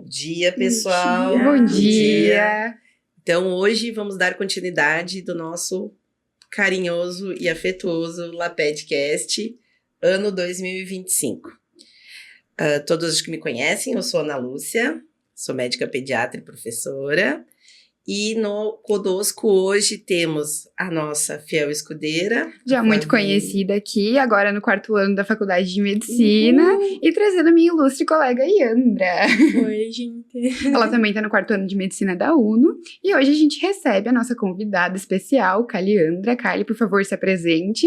dia, pessoal. Bom dia. Então, hoje vamos dar continuidade do nosso carinhoso e afetuoso LAPEDcast, ano 2025. Todos os que me conhecem, eu sou Ana Lúcia, sou médica pediatra e professora. E conosco hoje temos a nossa fiel escudeira. Já muito conhecida aqui, agora no 4º ano da Faculdade de Medicina. E trazendo a minha ilustre colega Yandra. Oi, gente. Ela também está no 4º ano de Medicina da UNO. E hoje a gente recebe a nossa convidada especial, Caliandra. Cali, por favor, se apresente.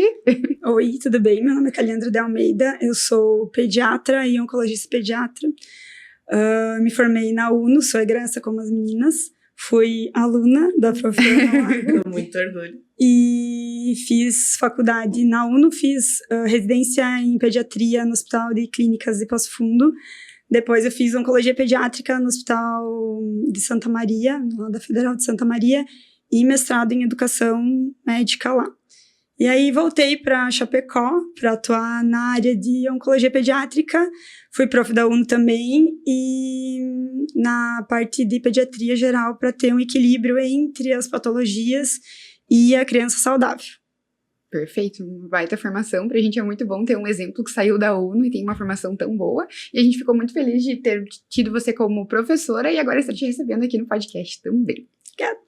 Oi, tudo bem? Meu nome é Caliandra de Almeida. Eu sou pediatra e oncologista pediatra. Me formei na UNO, sou egressa como as meninas. Fui aluna da professora. Com muito orgulho. E fiz faculdade na UNO, fiz residência em pediatria no Hospital de Clínicas de Passo Fundo. Depois eu fiz oncologia pediátrica no Hospital de Santa Maria, lá da Federal de Santa Maria, e mestrado em educação médica lá. E aí voltei para Chapecó para atuar na área de oncologia pediátrica. Fui prof da UNO também e na parte de pediatria geral para ter um equilíbrio entre as patologias e a criança saudável. Perfeito, baita formação. Pra gente é muito bom ter um exemplo que saiu da UNO e tem uma formação tão boa. E a gente ficou muito feliz de ter tido você como professora e agora estar te recebendo aqui no podcast também. Obrigada.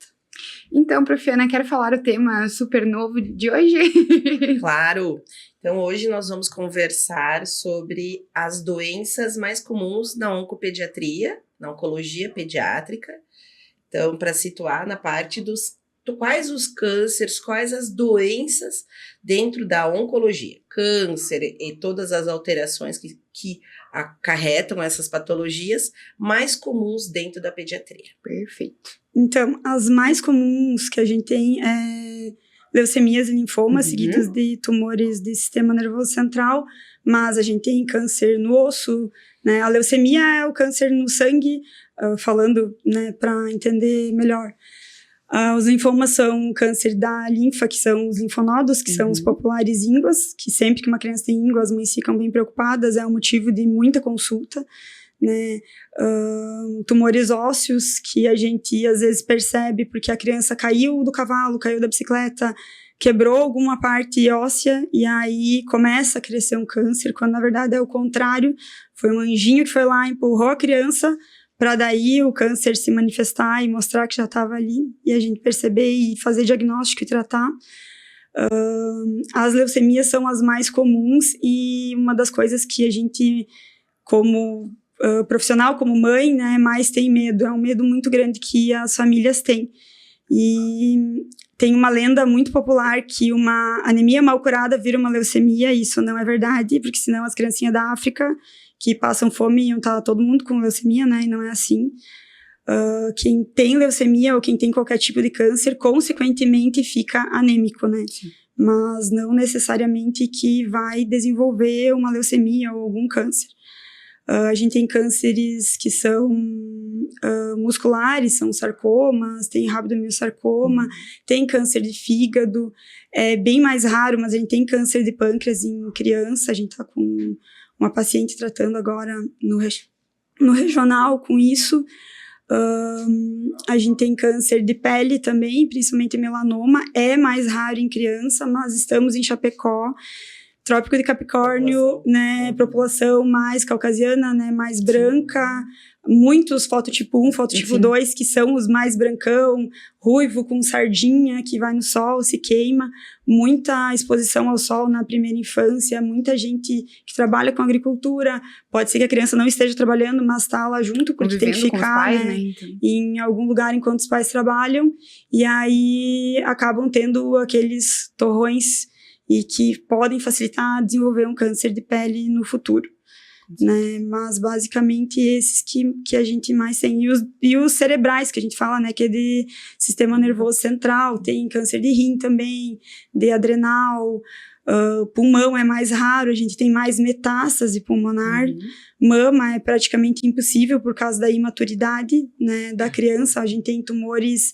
Então, Prof. Ana, quer falar o tema super novo de hoje? Claro! Então, hoje nós vamos conversar sobre as doenças mais comuns na oncopediatria, na oncologia pediátrica. Então, para situar na parte quais os cânceres, quais as doenças dentro da oncologia. Câncer e todas as alterações que acarretam essas patologias mais comuns dentro da pediatria. Perfeito. Então, as mais comuns que a gente tem é leucemias e linfomas, seguidos de tumores do sistema nervoso central, mas a gente tem câncer no osso, né? A leucemia é o câncer no sangue, falando, né, para entender melhor. Os linfomas são câncer da linfa, que são os linfonodos, que são os populares ínguas, que sempre que uma criança tem íngua, as mães ficam bem preocupadas, é um motivo de muita consulta, né? Tumores ósseos, que a gente às vezes percebe porque a criança caiu do cavalo, caiu da bicicleta, quebrou alguma parte óssea e aí começa a crescer um câncer, quando na verdade é o contrário, foi um anjinho que foi lá, empurrou a criança para daí o câncer se manifestar e mostrar que já estava ali e a gente perceber e fazer diagnóstico e tratar. As leucemias são as mais comuns e uma das coisas que a gente, como profissional, como mãe, né, mais tem medo, é um medo muito grande que as famílias têm. E tem uma lenda muito popular que uma anemia mal curada vira uma leucemia, isso não é verdade, porque senão as criancinhas da África que passam fome iam estar todo mundo com leucemia, né, e não é assim. Quem tem leucemia ou quem tem qualquer tipo de câncer, consequentemente fica anêmico, né, mas não necessariamente que vai desenvolver uma leucemia ou algum câncer. A gente tem cânceres que são musculares, são sarcomas, tem rabdomiossarcoma, tem câncer de fígado, é bem mais raro, mas a gente tem câncer de pâncreas em criança, a gente está com uma paciente tratando agora no regional com isso. A gente tem câncer de pele também, principalmente melanoma, é mais raro em criança, mas estamos em Chapecó, Trópico de Capricórnio, né, população mais caucasiana, né, mais branca, muitos fototipo 1, fototipo 2, que são os mais brancão, ruivo com sardinha, que vai no sol, se queima, muita exposição ao sol na primeira infância, muita gente que trabalha com agricultura, pode ser que a criança não esteja trabalhando, mas está lá junto, porque tem que ficar, pais, né, então, em algum lugar enquanto os pais trabalham, e aí acabam tendo aqueles torrões e que podem facilitar desenvolver um câncer de pele no futuro, né? Mas basicamente esses que a gente mais tem, e os cerebrais que a gente fala, né, que é de sistema nervoso central, tem câncer de rim também, de adrenal, pulmão é mais raro, a gente tem mais metástase pulmonar, mama é praticamente impossível por causa da imaturidade, né, da criança, a gente tem tumores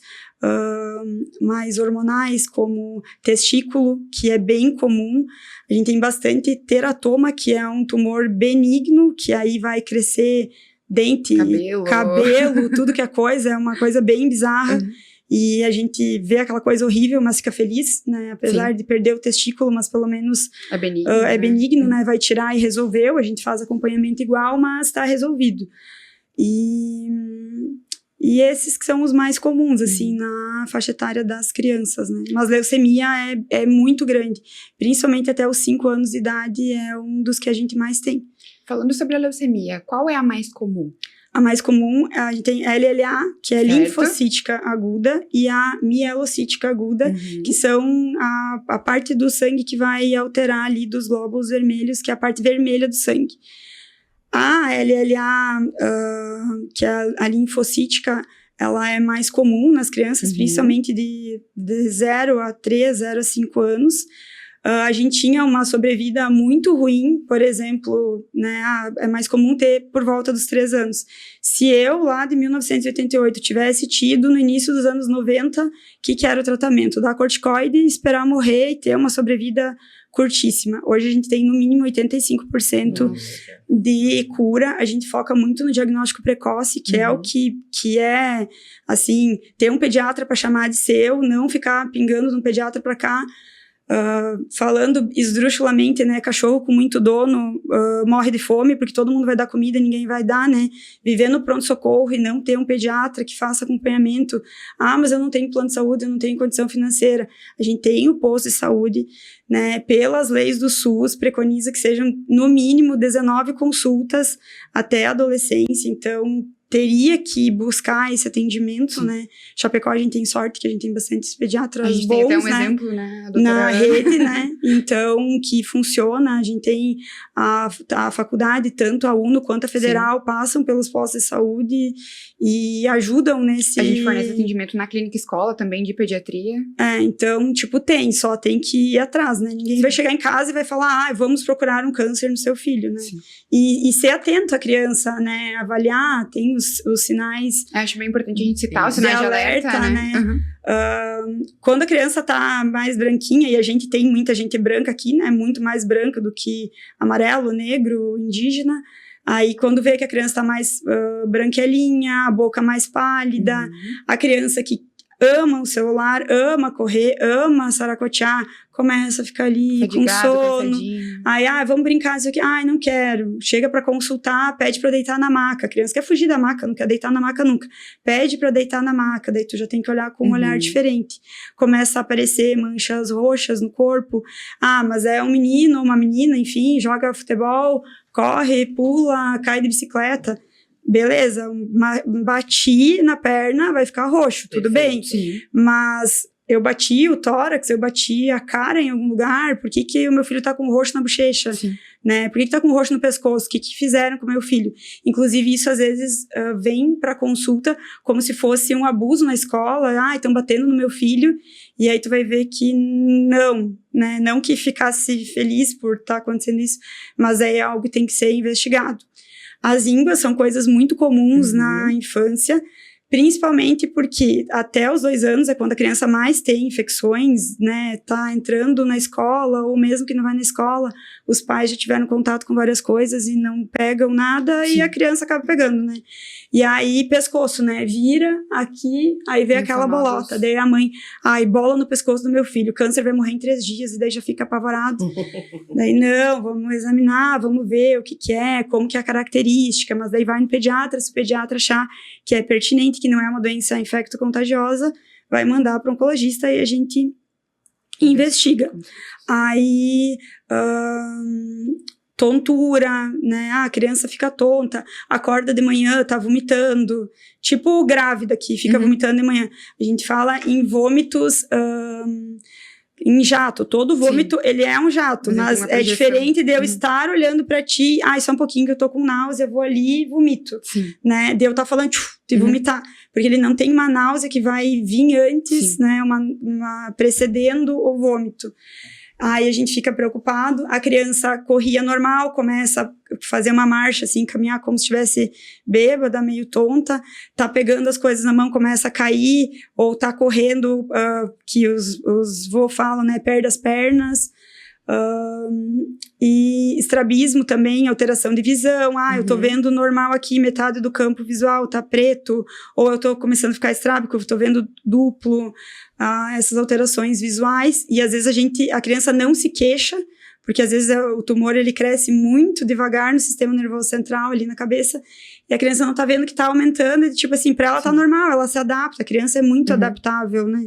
mais hormonais, como testículo, que é bem comum. A gente tem bastante teratoma, que é um tumor benigno, que aí vai crescer dente, cabelo, tudo que é coisa, é uma coisa bem bizarra. E a gente vê aquela coisa horrível, mas fica feliz, né? Apesar de perder o testículo, mas pelo menos é benigno, né? Vai tirar e resolveu. A gente faz acompanhamento igual, mas está resolvido. E esses que são os mais comuns, assim, na faixa etária das crianças, né? Mas leucemia é muito grande. Principalmente até os 5 anos de idade, é um dos que a gente mais tem. Falando sobre a leucemia, qual é a mais comum? A mais comum, a gente tem a LLA, que é linfocítica aguda, e a mielocítica aguda, que são a parte do sangue que vai alterar ali dos glóbulos vermelhos, que é a parte vermelha do sangue. A LLA, que é a linfocítica, ela é mais comum nas crianças, principalmente de 0 a 3, 0 a 5 anos. A gente tinha uma sobrevida muito ruim, por exemplo, né, é mais comum ter por volta dos 3 anos. Se eu, lá de 1988, tivesse tido no início dos anos 90, o que era o tratamento? Dar corticoide, esperar morrer e ter uma sobrevida curtíssima. Hoje a gente tem no mínimo 85% de cura. A gente foca muito no diagnóstico precoce, que é o que é, assim, ter um pediatra para chamar de seu, não ficar pingando de um pediatra para cá. Falando esdrúxulamente, né, cachorro com muito dono morre de fome, porque todo mundo vai dar comida e ninguém vai dar, né, viver no pronto-socorro e não ter um pediatra que faça acompanhamento. Mas eu não tenho plano de saúde, eu não tenho condição financeira. A gente tem o posto de saúde, né, pelas leis do SUS, preconiza que sejam no mínimo 19 consultas até a adolescência, então teria que buscar esse atendimento, né? Chapecó, a gente tem sorte que a gente tem bastante pediatras bons, a gente tem até um exemplo, né? Na rede, né? Então, que funciona. A gente tem a faculdade, tanto a UNO quanto a Federal, passam pelos postos de saúde e ajudam nesse... A gente fornece atendimento na clínica escola também, de pediatria. Então, tipo, só tem que ir atrás, né? Ninguém vai chegar em casa e vai falar, vamos procurar um câncer no seu filho, né? E ser atento à criança, né? Avaliar, tem os sinais... Acho bem importante a gente citar os sinais de alerta, né? Quando a criança tá mais branquinha, e a gente tem muita gente branca aqui, né? Muito mais branca do que amarelo, negro, indígena. Aí, quando vê que a criança tá mais branquelinha, a boca mais pálida, a criança que ama o celular, ama correr, ama saracotear, começa a ficar ali com sono. Aí, vamos brincar isso aqui. Não quero. Chega pra consultar, pede pra deitar na maca. A criança quer fugir da maca, não quer deitar na maca nunca. Pede pra deitar na maca, daí tu já tem que olhar com um olhar diferente. Começa a aparecer manchas roxas no corpo. Mas é um menino ou uma menina, enfim, joga futebol, corre, pula, cai de bicicleta. Beleza, bati na perna, vai ficar roxo, tudo bem. Mas eu bati o tórax, eu bati a cara em algum lugar, por que o meu filho tá com roxo na bochecha? Né? Por que tá com roxo no pescoço? O que fizeram com o meu filho? Inclusive, isso às vezes vem pra consulta como se fosse um abuso na escola. Estão batendo no meu filho. E aí tu vai ver que não, né? Não que ficasse feliz por estar acontecendo isso, mas é algo que tem que ser investigado. As ínguas são coisas muito comuns na infância, principalmente porque até os 2 anos é quando a criança mais tem infecções, né, tá entrando na escola, ou mesmo que não vai na escola, os pais já tiveram contato com várias coisas e não pegam nada, e a criança acaba pegando, né. E aí, pescoço, né, vira aqui, aí vem aquela bolota, daí a mãe, bola no pescoço do meu filho, o câncer vai morrer em 3 dias, e daí já fica apavorado. Daí, não, vamos examinar, vamos ver o que é, como que é a característica, mas daí vai no pediatra, se o pediatra achar que é pertinente, que não é uma doença infecto-contagiosa, vai mandar para o oncologista e a gente investiga. Aí, tontura, né? A criança fica tonta, acorda de manhã, tá vomitando, tipo grávida que fica vomitando de manhã. A gente fala em vômitos em jato. Todo vômito, ele é um jato, mas é diferente de eu estar olhando pra ti, só um pouquinho que eu tô com náusea, vou ali e vomito, né? De eu tá falando de vomitar, porque ele não tem uma náusea que vai vir antes, né? Uma precedendo o vômito. Aí a gente fica preocupado, a criança corria normal, começa a fazer uma marcha, assim, caminhar como se estivesse bêbada, meio tonta, tá pegando as coisas na mão, começa a cair, ou tá correndo, que os vô falam, né, perde as pernas, e estrabismo também, alteração de visão. Eu tô vendo normal aqui, metade do campo visual tá preto, ou eu tô começando a ficar estrábico, eu tô vendo duplo, essas alterações visuais. E às vezes a criança não se queixa, porque às vezes o tumor ele cresce muito devagar no sistema nervoso central, ali na cabeça, e a criança não tá vendo que tá aumentando, e tipo assim, pra ela tá normal, ela se adapta, a criança é muito adaptável, né?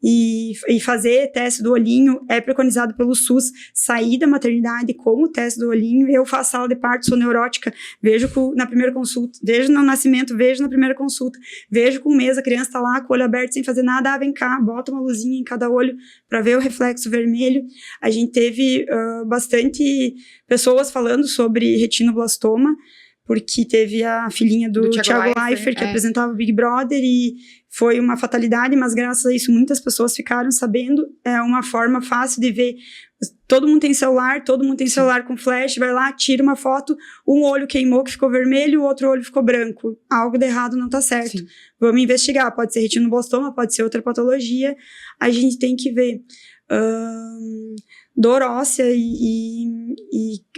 E fazer teste do olhinho é preconizado pelo SUS, sair da maternidade com o teste do olhinho. Eu faço sala de parto, sou neurótica, vejo na primeira consulta, vejo no nascimento, vejo na primeira consulta, vejo com um mês, a criança tá lá com o olho aberto sem fazer nada, vem cá, bota uma luzinha em cada olho para ver o reflexo vermelho. A gente teve bastante pessoas falando sobre retinoblastoma, porque teve a filhinha do Thiago Leifert, que apresentava o Big Brother, e foi uma fatalidade, mas graças a isso muitas pessoas ficaram sabendo. É uma forma fácil de ver. Todo mundo tem celular com flash, vai lá, tira uma foto, um olho queimou que ficou vermelho, o outro olho ficou branco. Algo de errado não tá certo. Sim. Vamos investigar, pode ser retinoblastoma, pode ser outra patologia, a gente tem que ver. Dor óssea e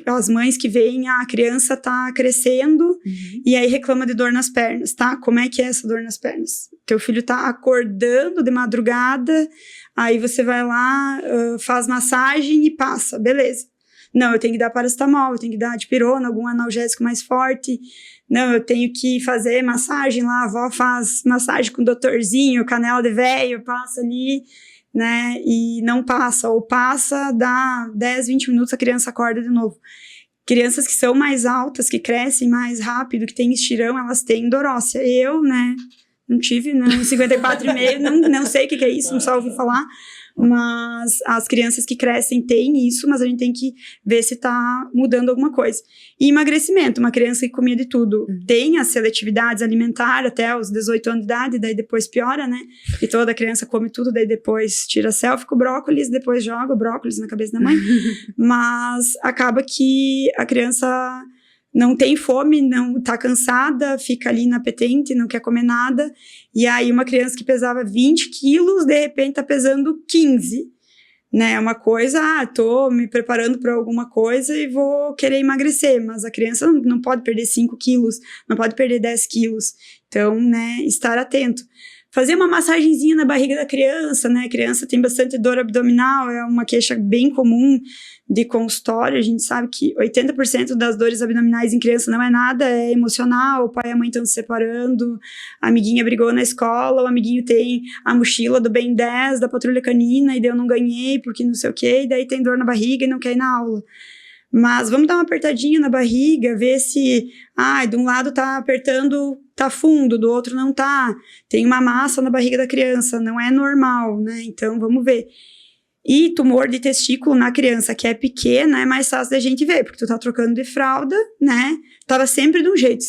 as mães que veem, a criança tá crescendo e aí reclama de dor nas pernas, tá? Como é que é essa dor nas pernas? Teu filho tá acordando de madrugada, aí você vai lá, faz massagem e passa, beleza. Não, eu tenho que dar paracetamol, eu tenho que dar dipirona, algum analgésico mais forte. Não, eu tenho que fazer massagem lá, a avó faz massagem com o doutorzinho, canela de velho, passa ali, né, e não passa, ou passa, dá 10, 20 minutos, a criança acorda de novo. Crianças que são mais altas, que crescem mais rápido, que têm estirão, elas têm dor óssea. Eu, né, não tive, né, 54,5, não sei o que é isso, não só ouvi falar, mas as crianças que crescem têm isso, mas a gente tem que ver se tá mudando alguma coisa. E emagrecimento, uma criança que comia de tudo, tem as seletividades alimentares até os 18 anos de idade, daí depois piora, né? E toda criança come tudo, daí depois tira selfie com brócolis, depois joga o brócolis na cabeça da mãe. Mas acaba que a criança não tem fome, não tá cansada, fica ali inapetente, não quer comer nada. E aí uma criança que pesava 20 quilos, de repente tá pesando 15. Né, uma coisa, tô me preparando para alguma coisa e vou querer emagrecer, mas a criança não pode perder 5 quilos, não pode perder 10 quilos. Então, né, estar atento. Fazer uma massagenzinha na barriga da criança, né? A criança tem bastante dor abdominal, é uma queixa bem comum de consultório. A gente sabe que 80% das dores abdominais em criança não é nada, é emocional, o pai e a mãe estão se separando, a amiguinha brigou na escola, o amiguinho tem a mochila do Ben 10, da patrulha canina, e daí eu não ganhei porque não sei o quê, e daí tem dor na barriga e não quer ir na aula. Mas vamos dar uma apertadinha na barriga, ver se, de um lado tá apertando, tá fundo, do outro não tá. Tem uma massa na barriga da criança, não é normal, né? Então, vamos ver. E tumor de testículo na criança que é pequena é mais fácil da gente ver, porque tu tá trocando de fralda, né? Tava sempre de um jeito,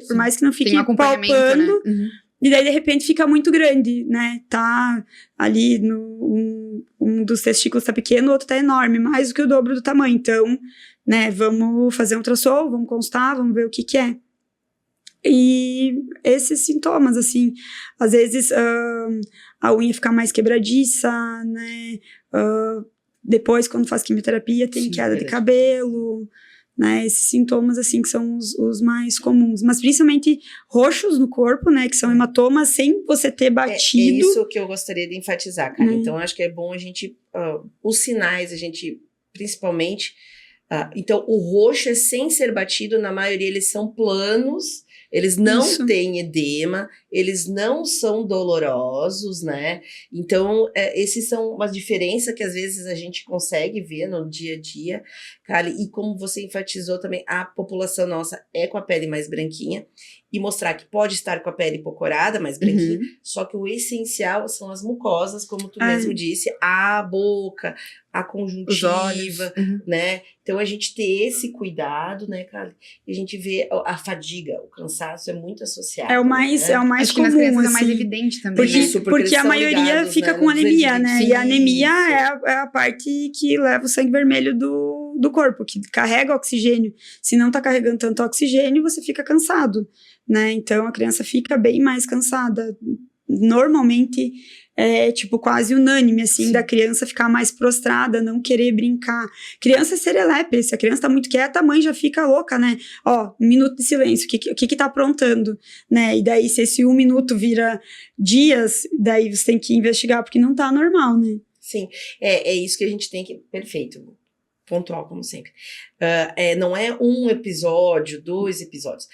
por mais que não fique palpando. Né? E daí, de repente, fica muito grande, né? Tá ali, um dos testículos tá pequeno, o outro tá enorme, mais do que o dobro do tamanho. Então, né, vamos fazer um ultrassom, vamos constar, vamos ver o que é. E esses sintomas, assim, às vezes a unha fica mais quebradiça, né? Depois, quando faz quimioterapia, tem queda de cabelo, né? Esses sintomas, assim, que são os mais comuns. Mas principalmente roxos no corpo, né? Que são hematomas sem você ter batido. É isso que eu gostaria de enfatizar, cara. Então, acho que é bom a gente... os sinais, a gente, principalmente... então, o roxo é sem ser batido, na maioria eles são planos, eles não têm edema, eles não são dolorosos, né? Então, esses são uma diferença que às vezes a gente consegue ver no dia a dia, cara, e como você enfatizou também, a população nossa é com a pele mais branquinha, e mostrar que pode estar com a pele empocorada, mais branquinha, só que o essencial são as mucosas, como tu mesmo disse, a boca, a conjuntiva, os olhos, né? Então, a gente ter esse cuidado, né, cara? E a gente vê a fadiga, o cansaço é muito associado. É o mais Acho comum, que nas crianças assim, é mais evidente também. Porque a maioria ligados, fica com anemia, né? Sim, e a anemia é a parte que leva o sangue vermelho do corpo, que carrega oxigênio. Se não tá carregando tanto oxigênio, você fica cansado, né? Então, a criança fica bem mais cansada. normalmente é, tipo, quase unânime, assim, da criança ficar mais prostrada, não querer brincar. Criança é serelepe, se a criança tá muito quieta, a mãe já fica louca, né? Ó, 1 minuto de silêncio, o que tá aprontando, né? E daí, se esse 1 minuto vira dias, daí você tem que investigar, porque não tá normal, né? Sim, é isso que a gente tem que... Perfeito, pontual, como sempre. Não é 1 episódio, 2 episódios.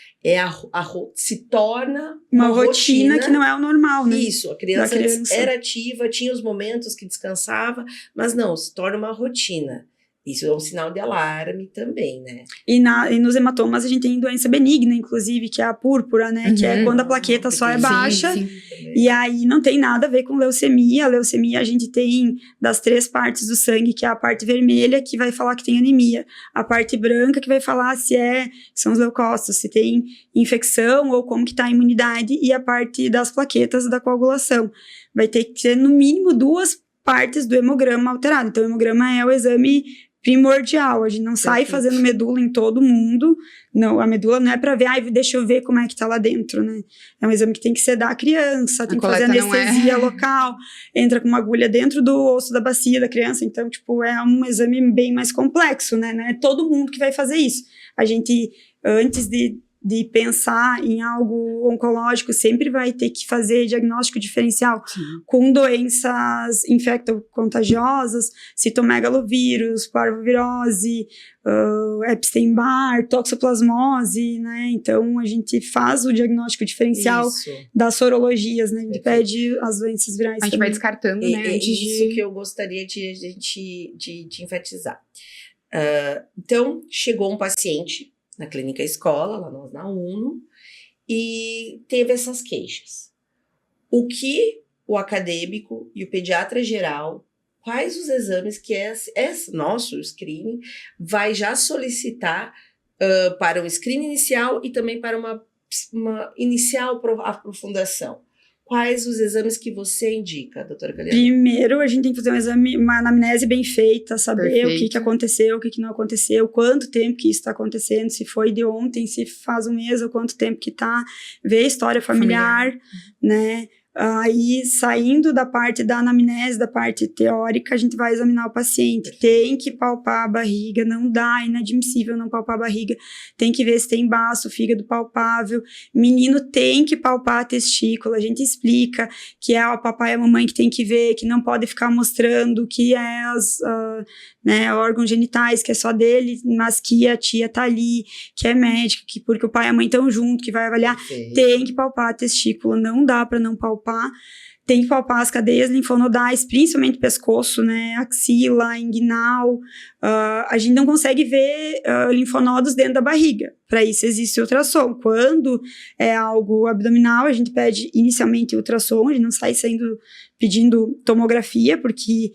Se torna uma rotina que não é o normal, né? Isso, a criança era ativa, tinha os momentos que descansava, mas não, se torna uma rotina. Isso é um sinal de alarme também, né? E nos hematomas a gente tem doença benigna, inclusive, que é a púrpura, né? Que é quando a plaqueta só é baixa. Sim. E aí não tem nada a ver com leucemia. A leucemia a gente tem das 3 partes do sangue, que é a parte vermelha, que vai falar que tem anemia. A parte branca, que vai falar se são os leucócitos, se tem infecção ou como que tá a imunidade. E a parte das plaquetas da coagulação. Vai ter que ter, no mínimo, 2 partes do hemograma alterado. Então, o hemograma é o exame primordial, a gente não sai fazendo medula em todo mundo, não, a medula não é pra ver, deixa eu ver como é que tá lá dentro, né, é um exame que tem que sedar a criança, tem que fazer anestesia local, entra com uma agulha dentro do osso da bacia da criança, então, tipo, é um exame bem mais complexo, né, não é todo mundo que vai fazer isso, a gente, antes de pensar em algo oncológico, sempre vai ter que fazer diagnóstico diferencial com doenças infectocontagiosas, citomegalovírus, parvovirose, Epstein-Barr, toxoplasmose, né? Então, a gente faz o diagnóstico diferencial das sorologias, né? A gente pede as doenças virais. A gente vai descartando, né? É isso que eu gostaria de enfatizar. Então, chegou um paciente na clínica escola, lá na UNO, e teve essas queixas. O que o acadêmico e o pediatra geral, quais os exames que esse nosso screening vai já solicitar para um screening inicial e também para uma inicial aprofundação? Quais os exames que você indica, doutora Galeana? Primeiro, a gente tem que fazer uma anamnese bem feita, saber o que aconteceu, o que não aconteceu, quanto tempo que isso está acontecendo, se foi de ontem, se faz um mês ou quanto tempo que tá, ver a história familiar. Né? Aí, saindo da parte da anamnese, da parte teórica, a gente vai examinar o paciente. Tem que palpar a barriga, não dá, é inadmissível não palpar a barriga. Tem que ver se tem baço, fígado palpável. Menino tem que palpar a testícula. A gente explica que é o papai e a mamãe que tem que ver, que não pode ficar mostrando que é órgãos genitais, que é só dele, mas que a tia tá ali, que é médica, que porque o pai e a mãe estão junto, que vai avaliar. Tem que palpar a testícula, não dá para não palpar. Tem que palpar as cadeias linfonodais, principalmente pescoço, né, axila, inguinal. A gente não consegue ver linfonodos dentro da barriga. Para isso existe ultrassom. Quando é algo abdominal, a gente pede inicialmente ultrassom, a gente não sai pedindo tomografia, porque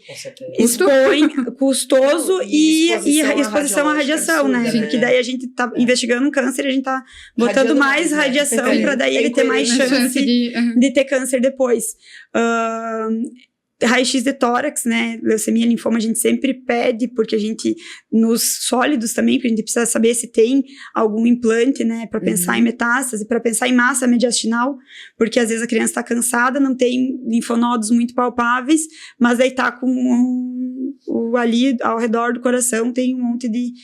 expõe custoso e exposição à radiação, né? Porque daí a gente tá investigando um câncer, a gente tá botando mais radiação para daí ele ter mais chance de ter câncer depois. Raio-X de tórax, né, leucemia, linfoma, a gente sempre pede, porque a gente, nos sólidos também, porque a gente precisa saber se tem algum implante, né, para pensar em metástase, para pensar em massa mediastinal, porque às vezes a criança está cansada, não tem linfonodos muito palpáveis, mas aí tá com ali ao redor do coração tem um monte de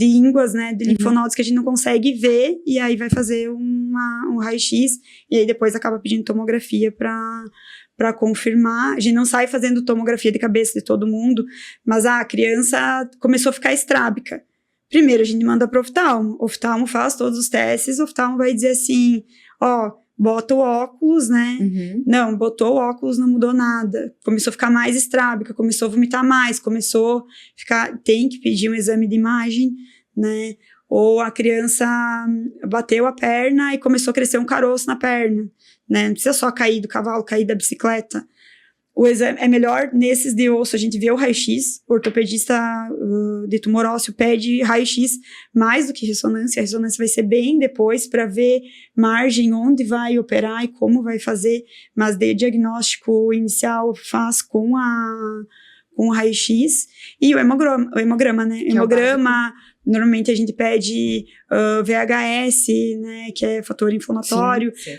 ínguas, né, de linfonodos que a gente não consegue ver, e aí vai fazer um raio-X, e aí depois acaba pedindo tomografia para confirmar. A gente não sai fazendo tomografia de cabeça de todo mundo, mas a criança começou a ficar estrábica. Primeiro a gente manda para o oftalmo. O oftalmo faz todos os testes, o oftalmo vai dizer assim, bota o óculos, né? Não, botou o óculos, não mudou nada. Começou a ficar mais estrábica, começou a vomitar mais, começou a ficar... Tem que pedir um exame de imagem, né? Ou a criança bateu a perna e começou a crescer um caroço na perna, né? Não precisa só cair do cavalo, cair da bicicleta. O exame é melhor nesses de osso, a gente vê o raio-X, o ortopedista de tumor ósseo pede raio-X mais do que ressonância. A ressonância vai ser bem depois para ver margem, onde vai operar e como vai fazer, mas de diagnóstico inicial faz com com o raio-x, e o hemograma, né? O hemograma, normalmente a gente pede VHS, né, que é fator inflamatório. Sim,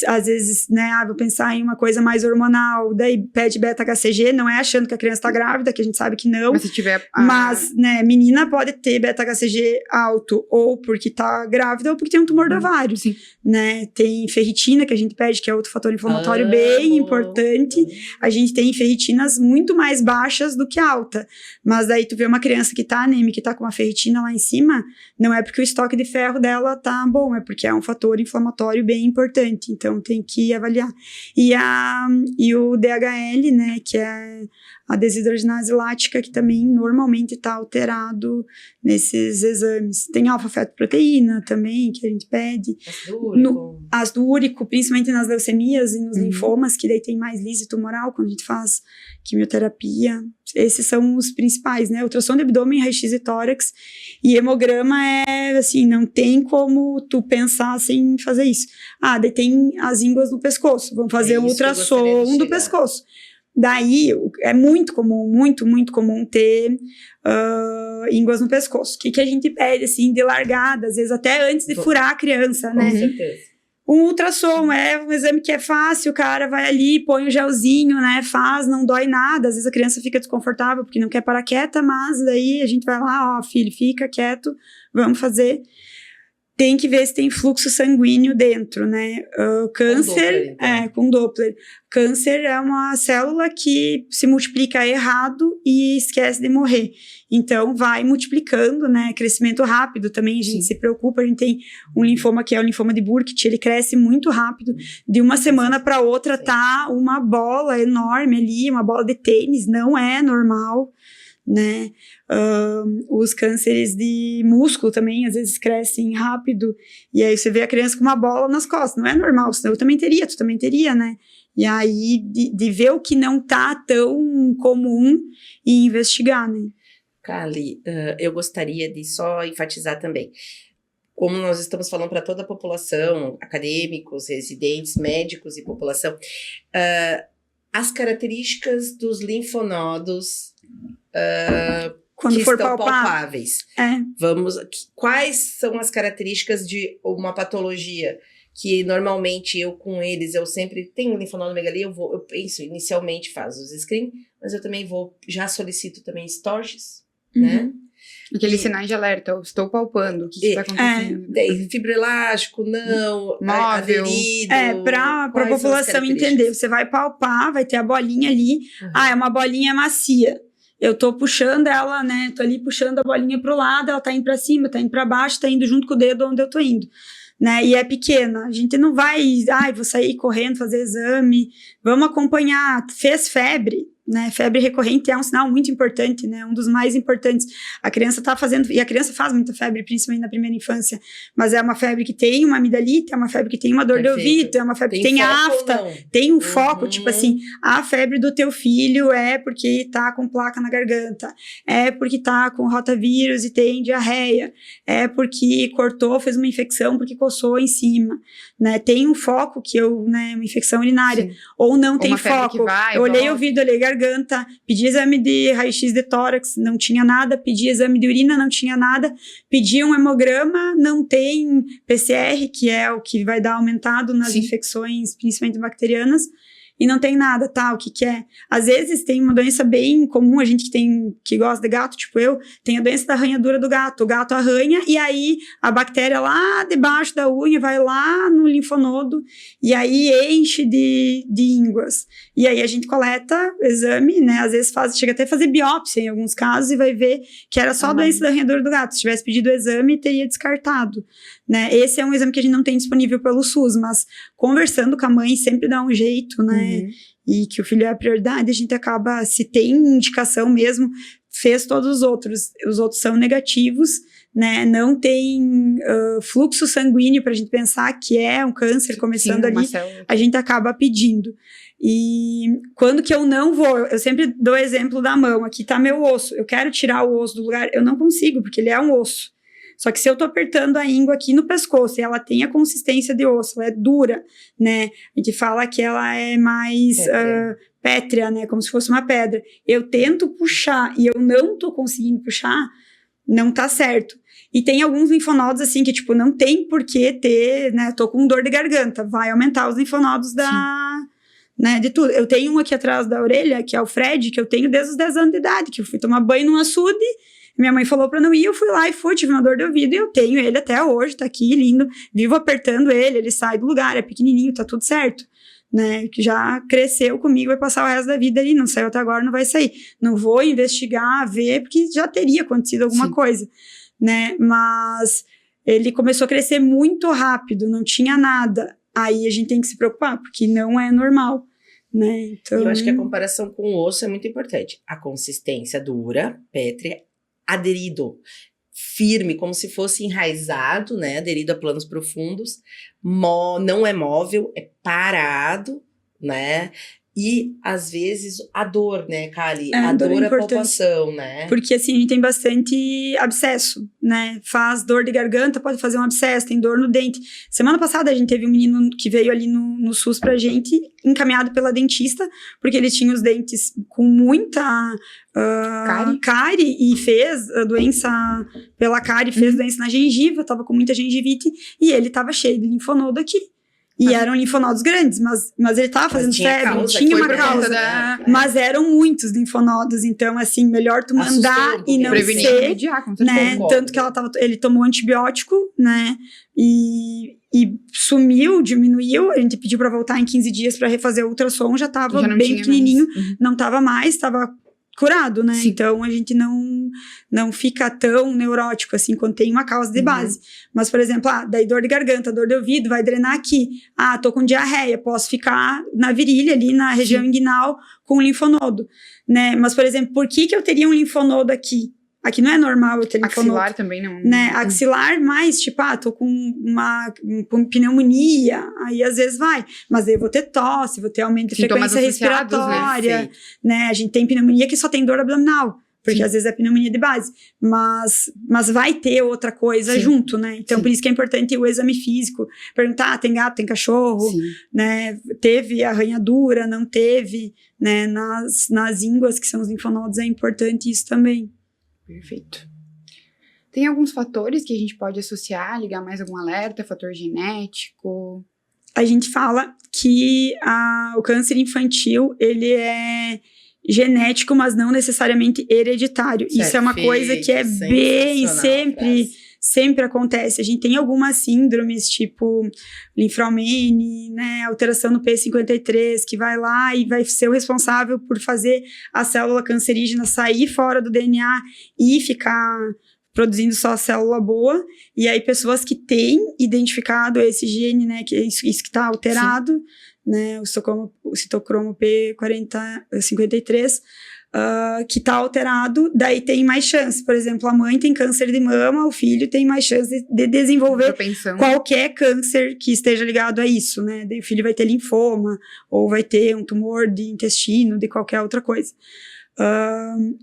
Às vezes, né, vou pensar em uma coisa mais hormonal, daí pede beta-HCG, não é achando que a criança está grávida, que a gente sabe que não. Mas se tiver... Mas, né, menina pode ter beta-HCG alto, ou porque tá grávida, ou porque tem um tumor do ovário. Sim. Né? Tem ferritina, que a gente pede, que é outro fator inflamatório bem importante. A gente tem ferritinas muito mais baixas do que alta. Mas daí tu vê uma criança que tá anêmica, que tá com uma ferritina lá em cima, não é porque o estoque de ferro dela tá bom, é porque é um fator inflamatório bem importante. Então tem que avaliar. E o DHL, né, que é a desidrogenase lática, que também normalmente está alterado nesses exames. Tem alfa-fetoproteína também, que a gente pede. Ácido úrico, principalmente nas leucemias e nos linfomas, que daí tem mais lise tumoral quando a gente faz quimioterapia. Esses são os principais, né? Ultrassom de abdômen, raio-x e tórax. E hemograma é, assim, não tem como tu pensar sem fazer isso. Daí tem as ínguas no pescoço. Vamos fazer um ultrassom do pescoço. Daí, é muito comum, muito comum ter ínguas no pescoço. O que a gente pede, assim, de largada, às vezes até antes de furar a criança, né? Com certeza. Um ultrassom é um exame que é fácil, o cara vai ali, põe o gelzinho, né, faz, não dói nada, às vezes a criança fica desconfortável porque não quer parar quieta, mas daí a gente vai lá, filho, fica quieto, vamos fazer. Tem que ver se tem fluxo sanguíneo dentro, né? Câncer, com Doppler. Câncer é uma célula que se multiplica errado e esquece de morrer. Então, vai multiplicando, né? Crescimento rápido também, a gente se preocupa. A gente tem um linfoma que é o linfoma de Burkitt, ele cresce muito rápido. De uma semana para outra tá uma bola enorme ali, uma bola de tênis, não é normal, né? Os cânceres de músculo também às vezes crescem rápido, e aí você vê a criança com uma bola nas costas, não é normal, senão tu também teria, né? E aí de ver o que não tá tão comum e investigar, né? Kali, eu gostaria de só enfatizar também, como nós estamos falando para toda a população, acadêmicos, residentes, médicos e população, as características dos linfonodos quando que for estão palpáveis. Quais são as características de uma patologia que normalmente eu sempre tenho linfonodomegalia, eu penso, inicialmente faço os screen, mas eu também já solicito também storges, né? Aqueles sinais de alerta, eu estou palpando, o que está acontecendo? Fibroelástico, não, móvel. Aderido. Para a população entender, você vai palpar, vai ter a bolinha ali, é uma bolinha macia. Eu tô puxando ela, né, tô ali puxando a bolinha pro lado, ela tá indo pra cima, tá indo pra baixo, tá indo junto com o dedo onde eu tô indo, né, e é pequena, a gente não vai, vou sair correndo, fazer exame, vamos acompanhar, fez febre, né, febre recorrente é um sinal muito importante, né, um dos mais importantes. A criança tá fazendo, e a criança faz muita febre, principalmente na primeira infância, mas é uma febre que tem uma amidalite, é uma febre que tem uma dor de ouvido, é uma febre que tem afta, tem um foco, tipo assim, a febre do teu filho é porque tá com placa na garganta, é porque tá com rotavírus e tem diarreia, é porque cortou, fez uma infecção porque coçou em cima, né, tem um foco que uma infecção urinária, ou não tem foco, eu olhei o ouvido, olhei garganta, pedi exame de raio-x de tórax, não tinha nada, pedi exame de urina, não tinha nada, pedi um hemograma, não tem PCR, que é o que vai dar aumentado nas infecções, principalmente bacterianas, e não tem nada, o que é? Às vezes tem uma doença bem comum, a gente que gosta de gato, tipo eu, tem a doença da arranhadura do gato, o gato arranha, e aí a bactéria lá debaixo da unha vai lá no linfonodo, e aí enche de ínguas, e aí a gente coleta o exame, né, às vezes chega até a fazer biópsia em alguns casos, e vai ver que era só a doença da arranhadura do gato, se tivesse pedido o exame, teria descartado, né, esse é um exame que a gente não tem disponível pelo SUS, mas conversando com a mãe sempre dá um jeito, né, e que o filho é a prioridade, a gente acaba, se tem indicação mesmo, fez todos os outros são negativos, né, não tem fluxo sanguíneo pra gente pensar que é um câncer começando ali, a gente acaba pedindo. E quando que eu não vou, eu sempre dou exemplo da mão, aqui tá meu osso, eu quero tirar o osso do lugar, eu não consigo, porque ele é um osso, Só que se eu tô apertando a íngua aqui no pescoço e ela tem a consistência de osso, ela é dura, né? A gente fala que ela é mais pétrea, né? Como se fosse uma pedra. Eu tento puxar e eu não tô conseguindo puxar, não tá certo. E tem alguns linfonodos, assim, que, tipo, não tem por que ter, né? Tô com dor de garganta, vai aumentar os linfonodos né, de tudo. Eu tenho um aqui atrás da orelha, que é o Fred, que eu tenho desde os 10 anos de idade, que eu fui tomar banho num açude, minha mãe falou pra não ir, eu fui lá e tive uma dor de ouvido, e eu tenho ele até hoje, tá aqui, lindo, vivo apertando ele sai do lugar, é pequenininho, tá tudo certo, né, que já cresceu comigo, vai passar o resto da vida ali, não saiu até agora, não vai sair. Não vou investigar, ver, porque já teria acontecido alguma coisa, né, mas ele começou a crescer muito rápido, não tinha nada. Aí a gente tem que se preocupar, porque não é normal, né? Então... Eu acho que a comparação com o osso é muito importante. A consistência dura, pétrea, aderido, firme, como se fosse enraizado, né? Aderido a planos profundos. Não é móvel, é parado, né? E, às vezes, a dor, né, Kali? A dor é a palpação, né? Porque, assim, a gente tem bastante abscesso, né? Faz dor de garganta, pode fazer um abscesso, tem dor no dente. Semana passada, a gente teve um menino que veio ali no SUS pra gente, encaminhado pela dentista, porque ele tinha os dentes com muita cárie e fez a doença pela cárie, fez doença na gengiva, tava com muita gengivite, e ele tava cheio de linfonodo aqui. E eram linfonodos grandes, mas ele tava fazendo febre, não tinha uma causa. Mas eram muitos linfonodos, então, assim, melhor tu mandar e não ser, né? Tanto que ele tomou antibiótico, né? E sumiu, diminuiu, a gente pediu pra voltar em 15 dias pra refazer o ultrassom, já tava bem pequenininho, não tava mais, tava curado, né? Sim. Então, a gente não fica tão neurótico, assim, quando tem uma causa de base. Mas, por exemplo, daí dor de garganta, dor de ouvido, vai drenar aqui. Tô com diarreia, posso ficar na virilha, ali na região inguinal, com linfonodo, né? Mas, por exemplo, por que eu teria um linfonodo aqui? Aqui não é normal eu ter linfonodo. Axilar também não. Né? Axilar, mais, tipo, tô com com pneumonia, aí às vezes vai. Mas aí eu vou ter tosse, vou ter aumento de frequência respiratória, né? A gente tem pneumonia que só tem dor abdominal, porque às vezes é pneumonia de base. Mas vai ter outra coisa junto, né? Então, por isso que é importante o exame físico. Perguntar, tem gato, tem cachorro, né? Teve arranhadura, não teve, né? Nas ínguas, que são os linfonodos, é importante isso também. Perfeito. Tem alguns fatores que a gente pode associar, ligar mais algum alerta, fator genético? A gente fala que o câncer infantil, ele é genético, mas não necessariamente hereditário. Isso é uma coisa que é bem, sempre acontece. A gente tem algumas síndromes, tipo linfraumene, né, alteração no P53, que vai lá e vai ser o responsável por fazer a célula cancerígena sair fora do DNA e ficar produzindo só a célula boa. E aí, pessoas que têm identificado esse gene, né, que é isso que está alterado, né, o citocromo P53, que está alterado, daí tem mais chance. Por exemplo, a mãe tem câncer de mama, o filho tem mais chance de desenvolver qualquer câncer que esteja ligado a isso, né? Daí o filho vai ter linfoma, ou vai ter um tumor de intestino, de qualquer outra coisa.